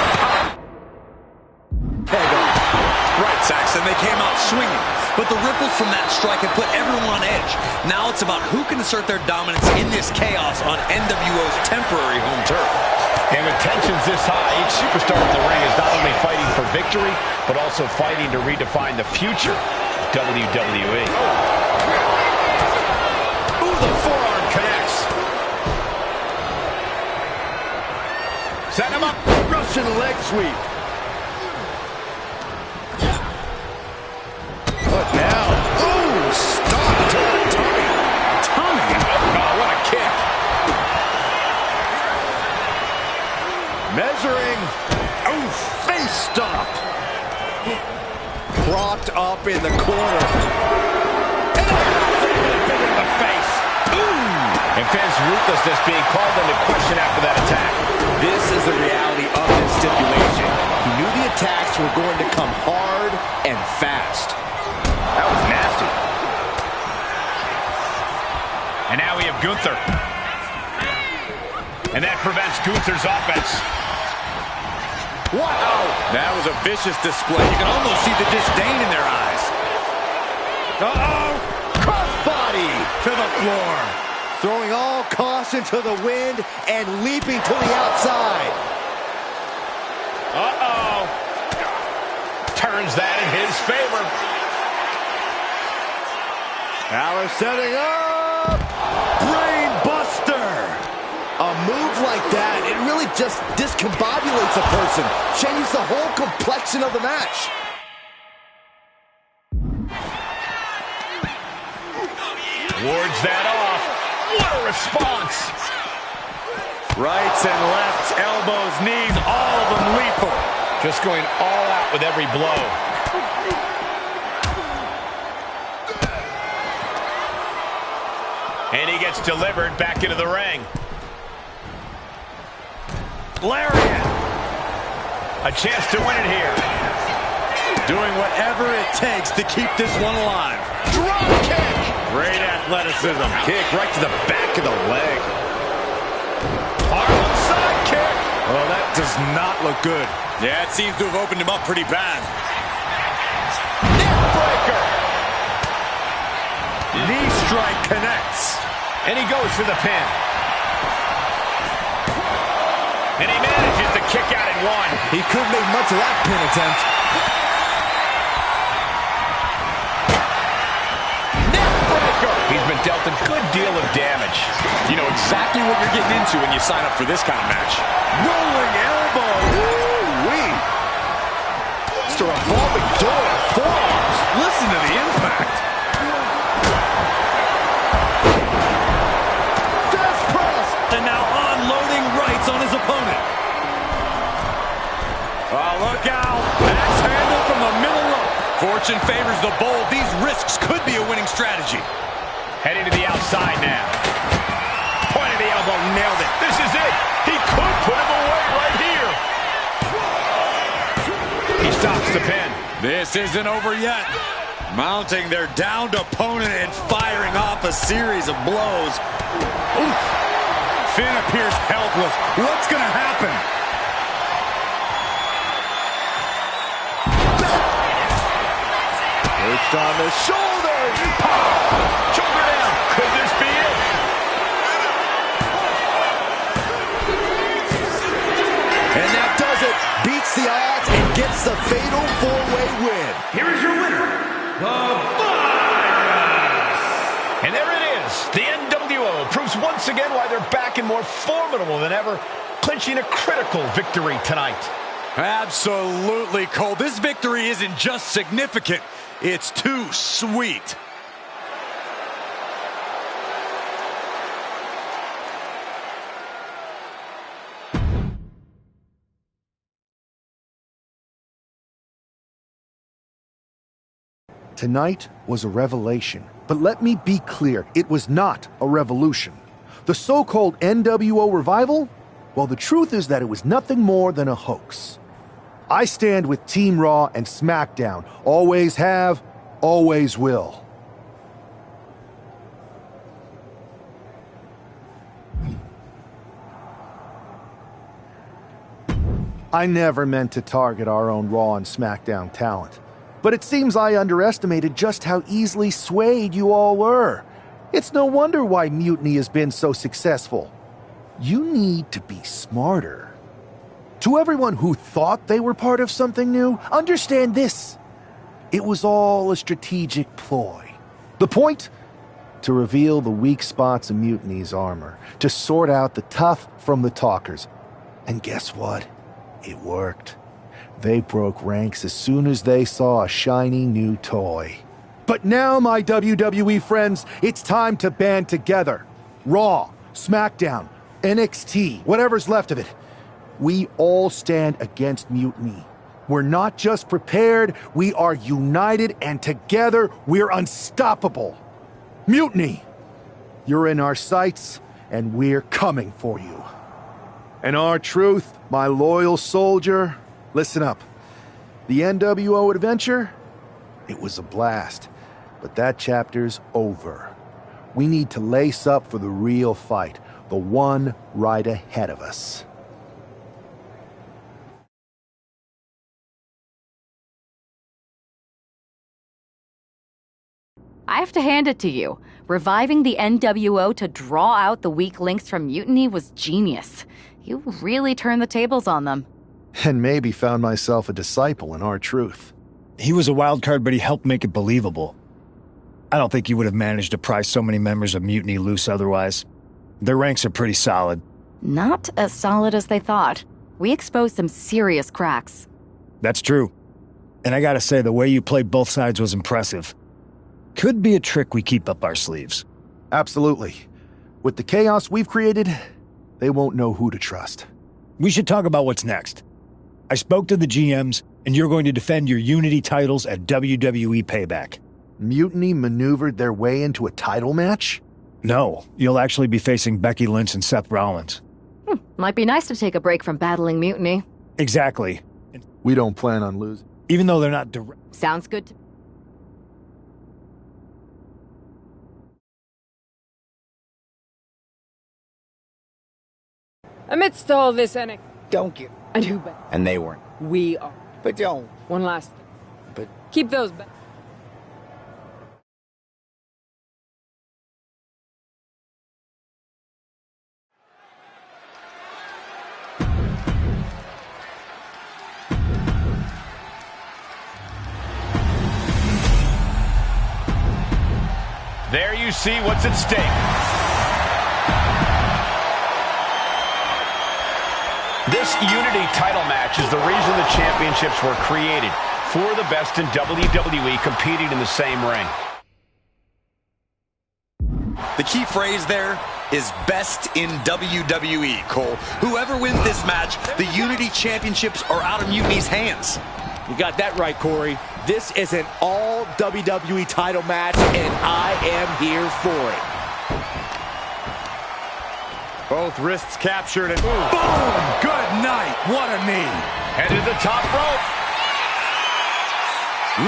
Right, Saxton. They came out swinging, but the ripples from that strike had put everyone on edge. Now it's about who can assert their dominance in this chaos on NWO's temporary home turf. And with tensions this high, each superstar in the ring is not only fighting for victory, but also fighting to redefine the future of WWE. The forearm connects. Set him up. Russian leg sweep. What now? Ooh, stop to the tummy. Tummy? Oh, what a kick. Measuring. Oh, face stop. Propped up in the corner. And in the face. And Finn's ruthlessness being called into question after that attack. This is the reality of this stipulation. He knew the attacks were going to come hard and fast. That was nasty. And now we have Gunther. And that prevents Gunther's offense. Wow! That was a vicious display. You can almost see the disdain in their eyes. Uh-oh! Crossbody to the floor. Throwing all caution to the wind and leaping to the outside. Uh-oh. Turns that in his favor. Now they're setting up. Brain buster. A move like that, it really just discombobulates a person. Changes the whole complexion of the match. Wards that off. What a response. Rights and lefts, elbows, knees, all of them lethal. Just going all out with every blow. And he gets delivered back into the ring. Lariat. A chance to win it here. Doing whatever it takes to keep this one alive. Drop kick. Great athleticism. Kick right to the back of the leg. Harlem side kick. Well, that does not look good. Yeah, it seems to have opened him up pretty bad. Neckbreaker. Knee strike connects. And he goes for the pin. And he manages to kick out in one. He couldn't make much of that pin attempt. Neckbreaker. He's been dealt a good deal of damage. You know exactly what you're getting into when you sign up for this kind of match. Rolling elbow. Woo-wee. Mr. Evolving Door forearms. Listen to the impact. Death press. And now unloading rights on his opponent. Oh, look out. Axe handle from the middle rope. Fortune favors the bold. These risks could be a winning strategy. Heading to the outside now. Point of the elbow, nailed it. This is it. He could put him away right here. He stops the pin. This isn't over yet. Mounting their downed opponent and firing off a series of blows. Oof. Finn appears helpless. What's going to happen? Perched on the shoulders. Shoulder down. Could this be it? And that does it. Beats the odds and gets the fatal four-way win. Here is your winner, the Virus. And there it is. The NWO proves once again why they're back and more formidable than ever, clinching a critical victory tonight. Absolutely, Cole. This victory isn't just significant. It's too sweet. Tonight was a revelation, but let me be clear, it was not a revolution. The so-called NWO revival? Well, the truth is that it was nothing more than a hoax. I stand with Team Raw and SmackDown. Always have, always will. I never meant to target our own Raw and SmackDown talent. But it seems I underestimated just how easily swayed you all were. It's no wonder why Mutiny has been so successful. You need to be smarter. To everyone who thought they were part of something new, understand this. It was all a strategic ploy. The point? To reveal the weak spots in Mutiny's armor, to sort out the tough from the talkers. And guess what? It worked. They broke ranks as soon as they saw a shiny new toy. But now, my WWE friends, it's time to band together. Raw, SmackDown, NXT, whatever's left of it. We all stand against Mutiny. We're not just prepared, we are united, and together we're unstoppable. Mutiny, you're in our sights, and we're coming for you. And R-Truth, my loyal soldier, listen up. The NWO adventure, it was a blast, but that chapter's over. We need to lace up for the real fight, the one right ahead of us. I have to hand it to you. Reviving the NWO to draw out the weak links from Mutiny was genius. You really turned the tables on them. And maybe found myself a disciple in R-Truth. He was a wild card, but he helped make it believable. I don't think he would have managed to pry so many members of Mutiny loose otherwise. Their ranks are pretty solid. Not as solid as they thought. We exposed some serious cracks. That's true. And I gotta say, the way you played both sides was impressive. Could be a trick we keep up our sleeves. Absolutely. With the chaos we've created, they won't know who to trust. We should talk about what's next. I spoke to the GMs, and you're going to defend your Unity titles at WWE Payback. Mutiny maneuvered their way into a title match? No, you'll actually be facing Becky Lynch and Seth Rollins. Might be nice to take a break from battling Mutiny. Exactly. We don't plan on losing. Even though they're not direct. Sounds good to Amidst all this, and don't get. And who bet? And they weren't. We are. But don't. One last thing. But keep those back. There you see what's at stake. This Unity title match is the reason the championships were created. Four of the best in WWE competing in the same ring. The key phrase there is best in WWE, Cole. Whoever wins this match, the Unity Championships are out of Mutiny's hands. You got that right, Corey. This is an all WWE title match, and I am here for it. Both wrists captured and boom! Good night. What a knee. Head to the top rope.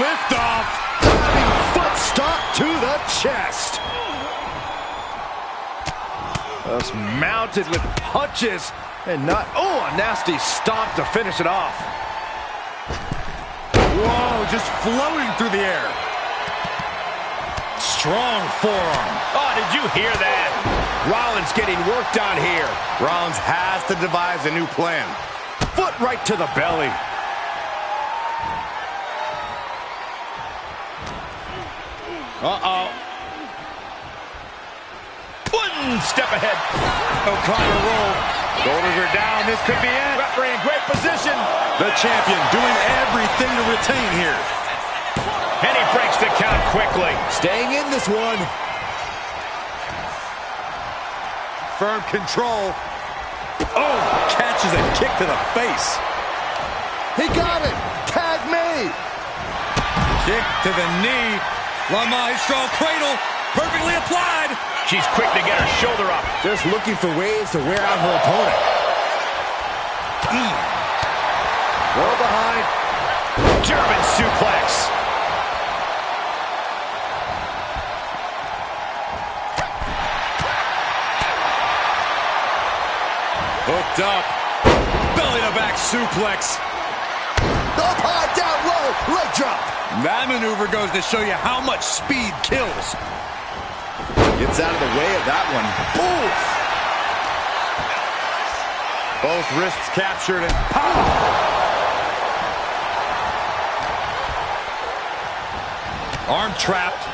Lift off. Diving foot stomp to the chest. Just mounted with punches and not, oh, a nasty stomp to finish it off. Whoa, just floating through the air. Strong forearm. Oh, did you hear that? Rollins getting worked on here. Rollins has to devise a new plan. Foot right to the belly. Uh-oh. One step ahead. O'Connor roll. Shoulders are down. This could be it. Referee in great position. The champion doing everything to retain here. And he breaks the count quickly. Staying in this one. Firm control. Oh, catches a kick to the face. He got it. Tag me. Kick to the knee. La Maestro cradle. Perfectly applied. She's quick to get her shoulder up. Just looking for ways to wear out her opponent. Roll behind. German suplex. Hooked up. Belly to back suplex. Up high, down low, leg drop. That maneuver goes to show you how much speed kills. Gets out of the way of that one. Oof. Both wrists captured and pow! Arm trapped.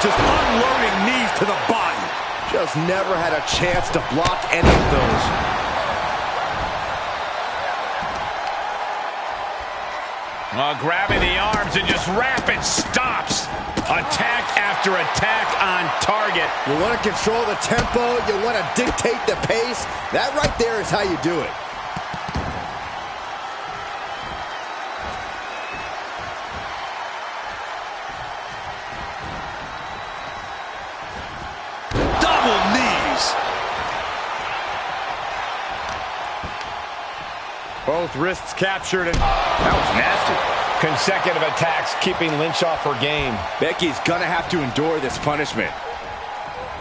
Just unloading knees to the body. Just never had a chance to block any of those. Grabbing the arms and just rapid stops. Attack after attack on target. You want to control the tempo. You want to dictate the pace. That right there is how you do it. Double knees. Both wrists captured and that was nasty. Consecutive attacks keeping Lynch off her game. Becky's gonna have to endure this punishment.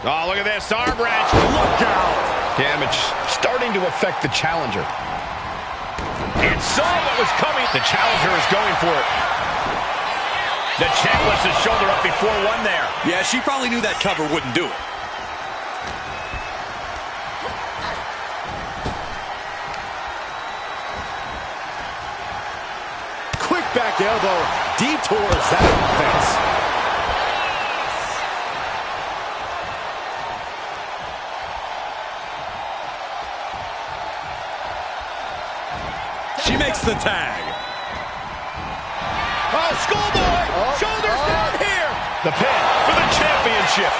Oh, look at this arm wrench. Look out. Damage starting to affect the challenger. And saw what was coming. The challenger is going for it. The champ lifts his shoulder up before one there. Yeah, she probably knew that cover wouldn't do it. Back elbow detours that offense. She makes the tag. Oh, schoolboy! Shoulders down here! The pin for the championship.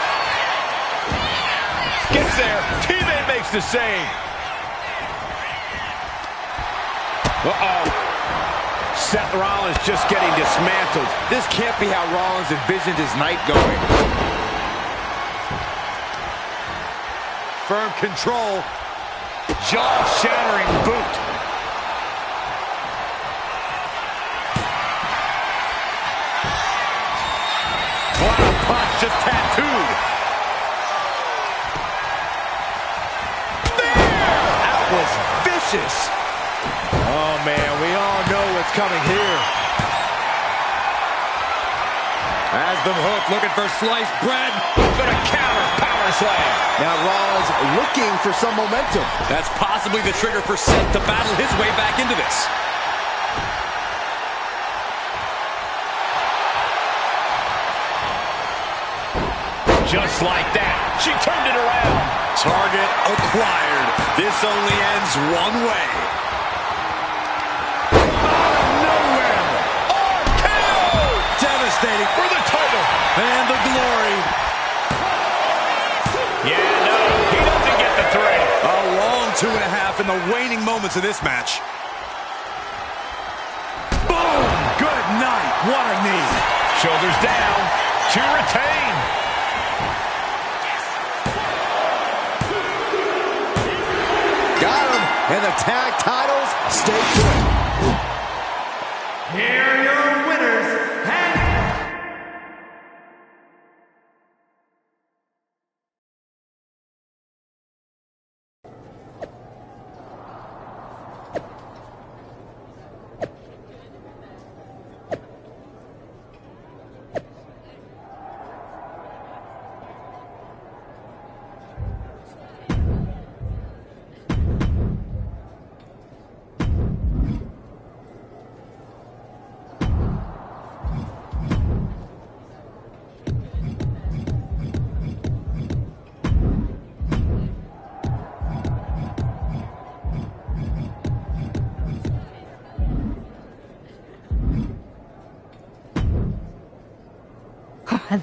Gets there. Teammate makes the save. Uh-oh. Seth Rollins just getting dismantled. This can't be how Rollins envisioned his night going. Firm control. Jaw-shattering boot. Wow, punch just tattooed. There! That was vicious. Oh, man, we all know what's coming here. Has them hooked, looking for sliced bread. Gonna counter, power slam. Now Rollins looking for some momentum. That's possibly the trigger for Seth to battle his way back into this. Just like that, she turned it around. Target acquired. This only ends one way. devastating. For the title. And the glory. Yeah, no, he doesn't get the 3. A long 2.5 in the waning moments of this match. Boom! Good night. What a knee. Shoulders down to retain. Got him, and the tag titles stay put. Here are your winners,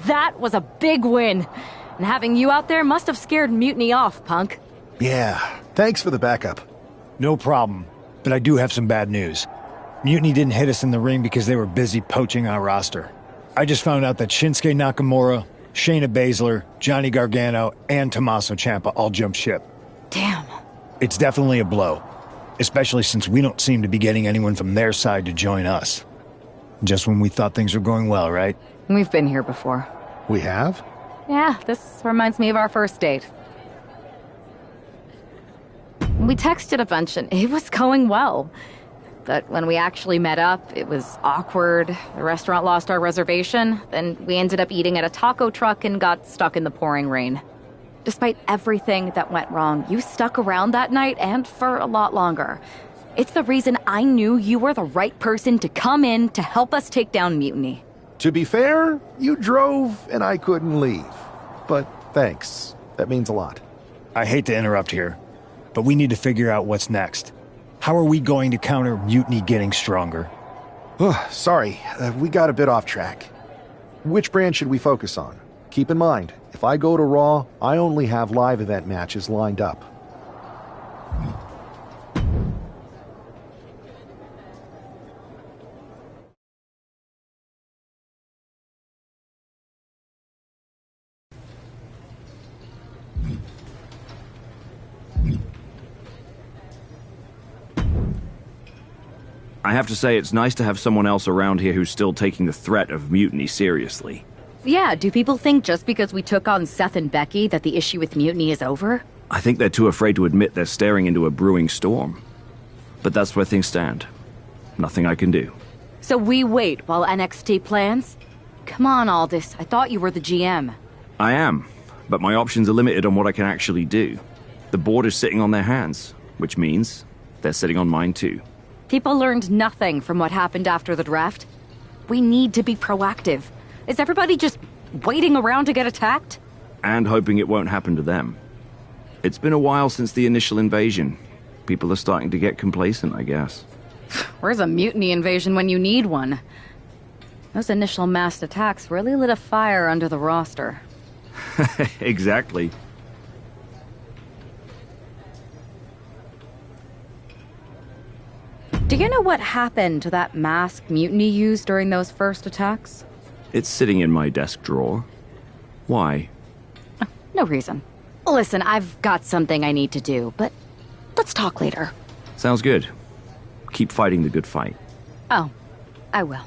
That was a big win. And having you out there must have scared Mutiny off, Punk. Yeah, thanks for the backup. No problem, but I do have some bad news. Mutiny didn't hit us in the ring because they were busy poaching our roster. I just found out that Shinsuke Nakamura, Shayna Baszler, Johnny Gargano, and Tommaso Ciampa all jumped ship. Damn. It's definitely a blow, especially since we don't seem to be getting anyone from their side to join us. Just when we thought things were going well, right? We've been here before. We have? Yeah, this reminds me of our first date. We texted a bunch and it was going well. But when we actually met up, it was awkward. The restaurant lost our reservation. Then we ended up eating at a taco truck and got stuck in the pouring rain. Despite everything that went wrong, you stuck around that night and for a lot longer. It's the reason I knew you were the right person to come in to help us take down Mutiny. To be fair, you drove and I couldn't leave. But thanks. That means a lot. I hate to interrupt here, but we need to figure out what's next. How are we going to counter Mutiny getting stronger? Sorry, we got a bit off track. Which brand should we focus on? Keep in mind, if I go to Raw, I only have live event matches lined up. I have to say, it's nice to have someone else around here who's still taking the threat of Mutiny seriously. Yeah, do people think just because we took on Seth and Becky that the issue with Mutiny is over? I think they're too afraid to admit they're staring into a brewing storm. But that's where things stand. Nothing I can do. So we wait while NXT plans? Come on, Aldis, I thought you were the GM. I am, but my options are limited on what I can actually do. The board is sitting on their hands, which means they're sitting on mine too. People learned nothing from what happened after the draft. We need to be proactive. Is everybody just waiting around to get attacked? And hoping it won't happen to them. It's been a while since the initial invasion. People are starting to get complacent, I guess. Where's a Mutiny invasion when you need one? Those initial massed attacks really lit a fire under the roster. Exactly. Do you know what happened to that mask Mutiny used during those first attacks? It's sitting in my desk drawer. Why? No reason. Listen, I've got something I need to do, but let's talk later. Sounds good. Keep fighting the good fight. Oh, I will.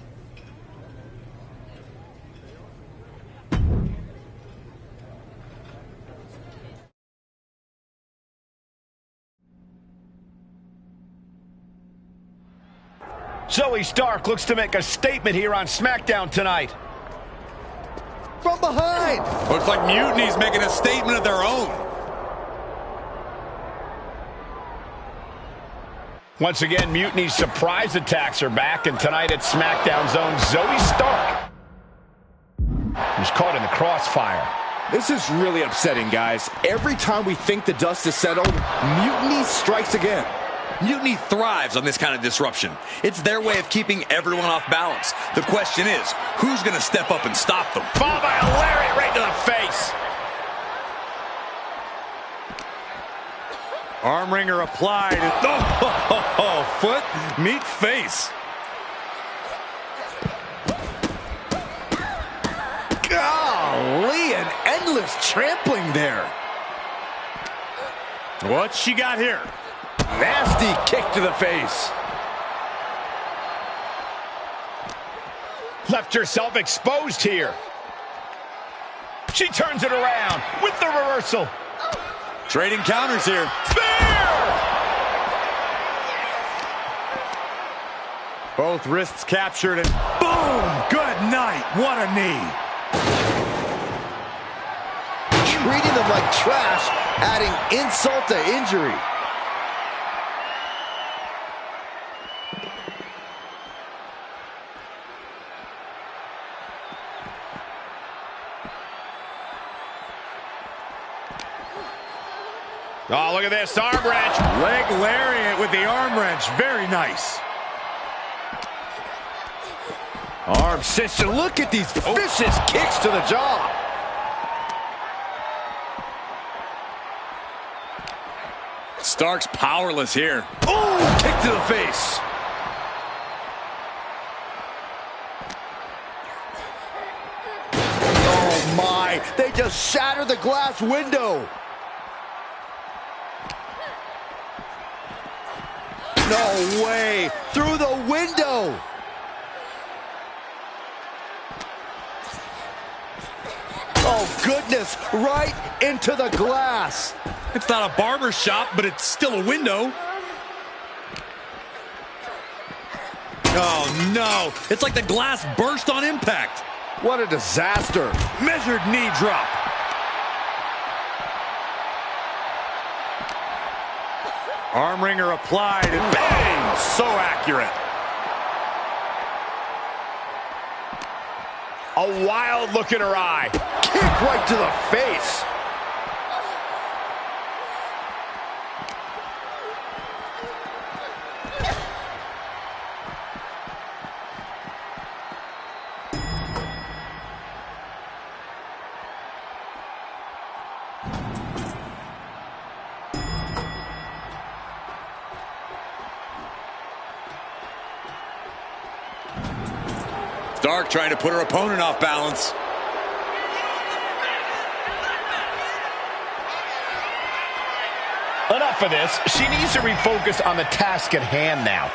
Zoe Stark looks to make a statement here on SmackDown tonight. From behind! Looks like Mutiny's making a statement of their own. Once again, Mutiny's surprise attacks are back, and tonight at SmackDown's own Zoe Stark was caught in the crossfire. This is really upsetting, guys. Every time we think the dust has settled, Mutiny strikes again. Mutiny thrives on this kind of disruption. It's their way of keeping everyone off balance. The question is, who's going to step up and stop them? Followed by a lariat right to the face. Arm wringer applied. Oh, foot meet face. Golly, an endless trampling there. What's she got here? Nasty kick to the face. Left herself exposed here. She turns it around with the reversal. Trading counters here. Spear! Both wrists captured and boom! Good night. What a knee. Treating them like trash, adding insult to injury. Oh, look at this arm wrench. Leg lariat with the arm wrench. Very nice. Arm cinched. Look at these vicious kicks to the jaw. Stark's powerless here. Oh, kick to the face. Oh, my. They just shattered the glass window. No way. Through the window. Oh, goodness. Right into the glass. It's not a barber shop, but it's still a window. Oh, no. It's like the glass burst on impact. What a disaster. Measured knee drop. Arm wringer applied and bang! So accurate. A wild look in her eye. Kick right to the face. Stark trying to put her opponent off balance. Enough of this. She needs to refocus on the task at hand now.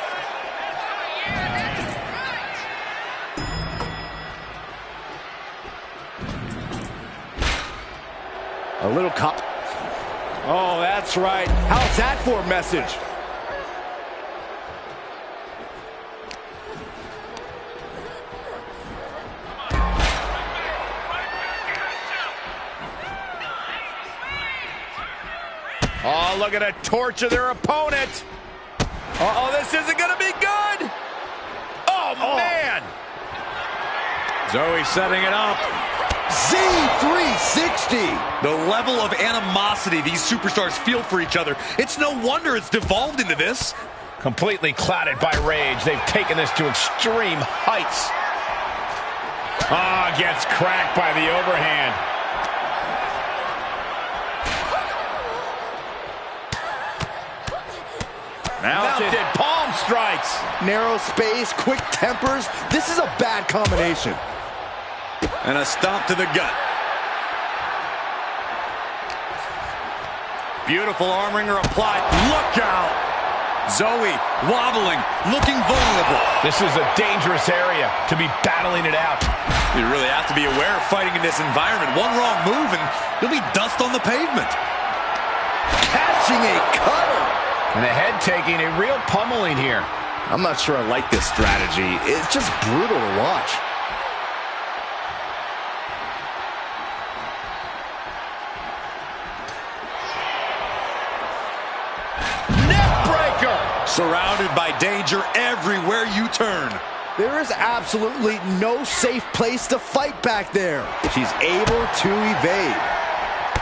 A little cop. Oh, that's right. How's that for a message? Oh, look at her torture their opponent. Uh-oh, this isn't going to be good. Oh, man. Zoe setting it up. Z360. The level of animosity these superstars feel for each other. It's no wonder it's devolved into this. Completely clouded by rage. They've taken this to extreme heights. Ah, gets cracked by the overhand. Mounted palm strikes. Narrow space, quick tempers. This is a bad combination. And a stomp to the gut. Beautiful arm wringer applied. Look out! Zoe wobbling, looking vulnerable. This is a dangerous area to be battling it out. You really have to be aware of fighting in this environment. One wrong move and you'll be dust on the pavement. Catching a cutter. And the head taking a real pummeling here. I'm not sure I like this strategy. It's just brutal to watch. Neckbreaker! Surrounded by danger everywhere you turn. There is absolutely no safe place to fight back there. She's able to evade.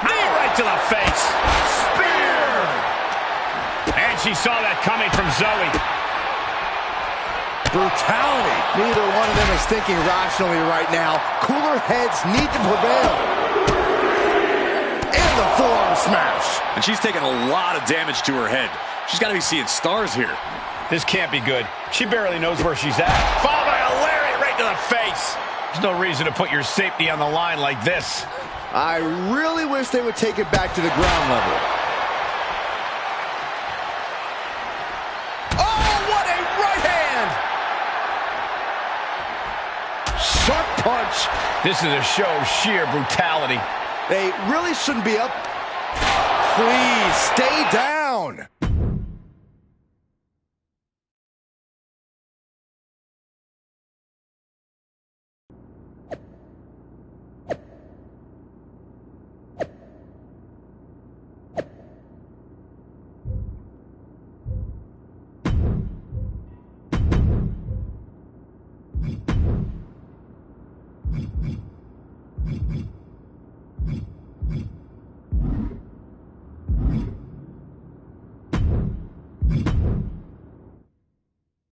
Knee right to the face. Spear! And she saw that coming from Zoe. Brutality. Neither one of them is thinking rationally right now. Cooler heads need to prevail. And the forearm smash. And she's taking a lot of damage to her head. She's got to be seeing stars here. This can't be good. She barely knows where she's at. Followed by a lariat right to the face. There's no reason to put your safety on the line like this. I really wish they would take it back to the ground level. Oh, what a right hand! Sharp punch. This is a show of sheer brutality. They really shouldn't be up. Please, stay down.